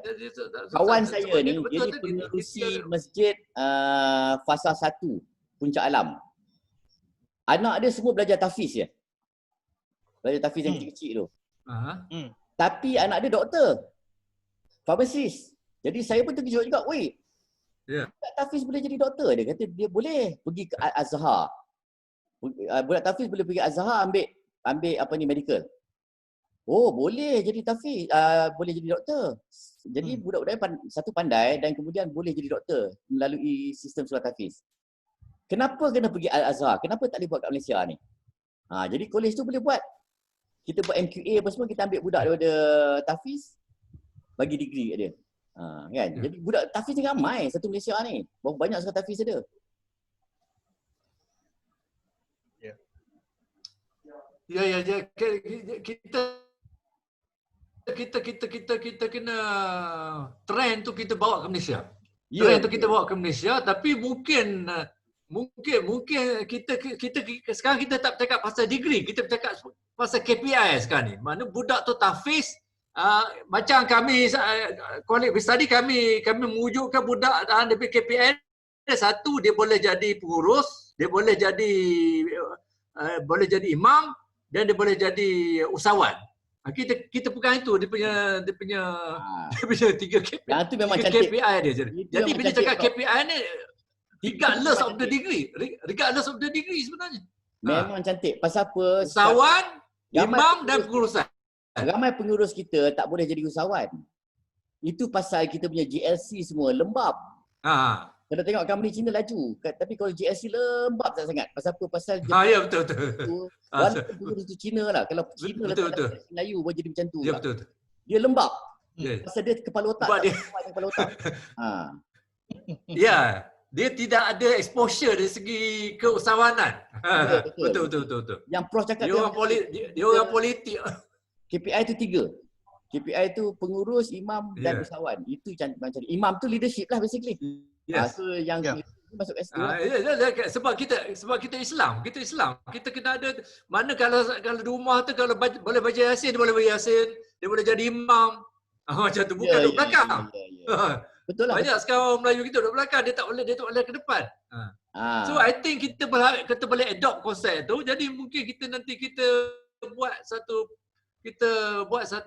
kawan saya ni dia pengerusi masjid Fasa 1 Puncak Alam. Anak dia semua belajar tahfiz je. Belajar tahfiz yang kecil-kecil tu. Tapi anak dia doktor. Pharmacist. Jadi saya pun terkejut juga, weh. Budak tahfiz boleh jadi doktor? Dia kata dia boleh pergi ke Azhar. Budak tahfiz boleh pergi Azhar ambil medical. Oh, boleh jadi tahfiz, boleh jadi doktor. Jadi budak-budak satu pandai dan kemudian boleh jadi doktor melalui sistem surat tahfiz. Kenapa kena pergi Al-Azhar? Kenapa tak boleh buat kat Malaysia ni? Jadi college tu boleh buat. Kita buat MQA apa semua, kita ambil budak daripada tahfiz, bagi degree kat dia. Kan? Jadi budak tahfiz ni ramai satu Malaysia ni. Berapa banyak sekarang tahfiz ada? Ya. Kita kena trend tu kita bawa ke Malaysia. Trend tu kita bawa ke Malaysia, tapi mungkin kita sekarang kita tak bercakap pasal degree, kita bercakap pasal KPI sekarang ni. Mana budak tu tahfiz, macam kami college study kami mewujudkan budak dalam KPI satu, dia boleh jadi pengurus, dia boleh jadi imam, dan dia boleh jadi usahawan. Kita pegang itu dia punya 3 KPI. Yang tu memang cantik. KPI dia. Jadi bila cakap KPI ni regardless of the degree sebenarnya. Memang cantik. Pasal apa? Usahawan, imam dan pengurusan. Ramai pengurus kita tak boleh jadi usahawan. Itu pasal kita punya GLC semua lembab. Kalau tengok company Cina laju, tapi kalau GLC lembab sangat. Pasal apa? Pasal ya betul. walaupun pengurus tu Cina lah. Kalau Cina betul. Melayu boleh jadi macam tu. Ya lah. betul. Dia lembab. Pasal dia kepala otak. Kepala otak. Ya, dia tidak ada exposure dari segi keusahawanan. Betul. Yang Prof cakap dia orang politik. KPI tu 3. KPI tu pengurus, imam dan usahawan. Itu macam imam tu leadership lah basically. So yang masuk S2. Sebab kita Islam. Kita kena ada mana kalau di rumah tu kalau boleh baca Yasin, dia boleh baca Yasin, dia boleh jadi imam. Macam tu bukan duduk belakang. Betul lah. Banyak sekarang orang Melayu kita duduk belakang, dia tak boleh ke depan. So I think kita boleh adopt konsep tu. Jadi mungkin kita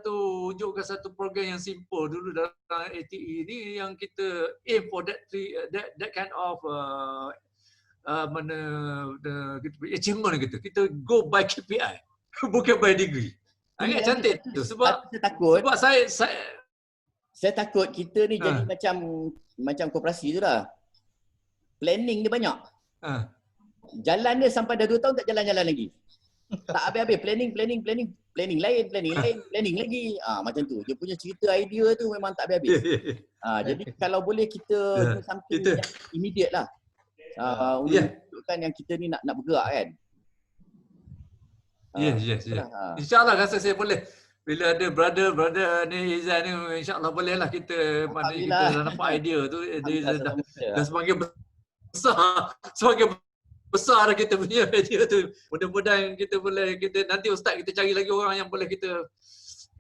wujudkan satu program yang simple dulu dalam ATE ni yang kita aim for that kind of achievement gitu. Kita go by KPI bukan by degree. Agak cantik tu sebab saya takut kita ni jadi macam koperasi tu lah. Planning dia banyak. Jalan dia sampai dah 2 tahun tak jalan-jalan lagi. Tak habis-habis planning lagi. Macam tu. Dia punya cerita idea tu memang tak habis-habis. Jadi kalau boleh kita do something yang immediate lah. Untukkan yang kita ni nak bergerak kan. Yes. InsyaAllah rasa saya boleh. Bila ada brother ni Izan ni, insyaAllah boleh lah kita nampak idea tu. Dah semakin besar kita punya idea tu. Mudah-mudahan kita nanti Ustaz kita cari lagi orang yang boleh kita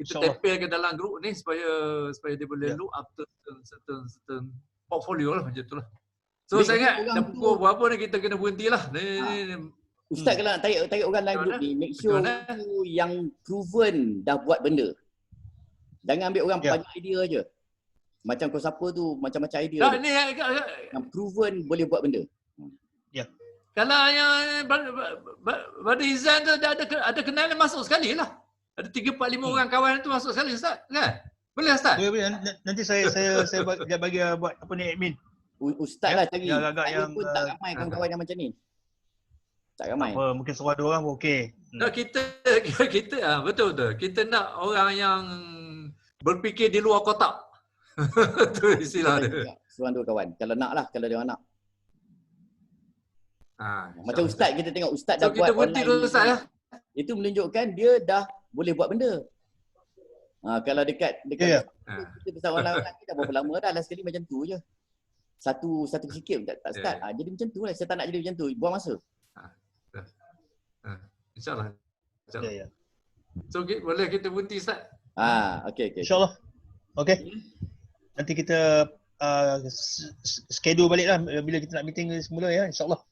tempel ke dalam grup ni supaya dia boleh look up to certain portfolio lah macam tu lah. So saya ingat dah pukul berapa ni kita kena berhentilah. Ustaz kalau nak tarik orang dalam grup ni, make sure tu yang proven dah buat benda. Jangan ambil orang banyak idea je. Macam kau siapa tu, macam-macam idea. Ni yang proven boleh buat benda. Kalau yang Brother Izan tu ada kenalan masuk sekali lah. Ada 3-4-5 orang kawan tu masuk sekali Ustaz. Kan? Boleh Ustaz? Boleh. Nanti saya bagi buat apa ni admin. Ustaz lah cari. Saya pun tak ramai kawan-kawan yang macam ni. Tak ramai. Apa, mungkin seorang dua orang pun okey. Kita betul. Kita nak orang yang berfikir di luar kotak. Itu istilah dia. Seorang dua kawan. Kalau nak lah, kalau dia orang nak. Macam Ustaz, kita tengok Ustaz dah buat online. Dulu, Ustaz, ya? Itu menunjukkan dia dah boleh buat benda. Kalau dekat kita pasal online ni dah berapa lama dah. Last sekali macam tu je. Satu sikit tak start. Jadi macam tu lah. Saya tak nak jadi macam tu. Buang masa. InsyaAllah. Ya. So boleh kita berhenti Ustaz? Okey. InsyaAllah. Okey. Nanti kita schedule balik lah bila kita nak meeting semula ya, insyaAllah.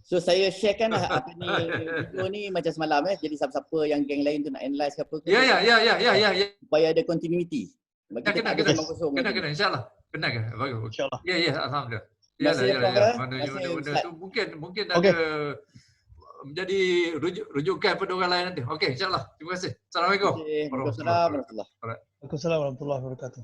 So saya sharekan lah apa ni video ni macam semalam Jadi siapa-siapa yang geng lain tu nak analyse ke apa ke. Ya. Supaya ada continuity. Kena insyaAllah. Kena ke? Bagus. InsyaAllah. Ya, alhamdulillah. Ya. Benda tu mungkin ada menjadi rujukan pada orang lain nanti. Okey, insyaAllah. Terima kasih. Assalamualaikum. Waalaikumsalam warahmatullahi wabarakatuh. Waalaikumsalam warahmatullahi wabarakatuh.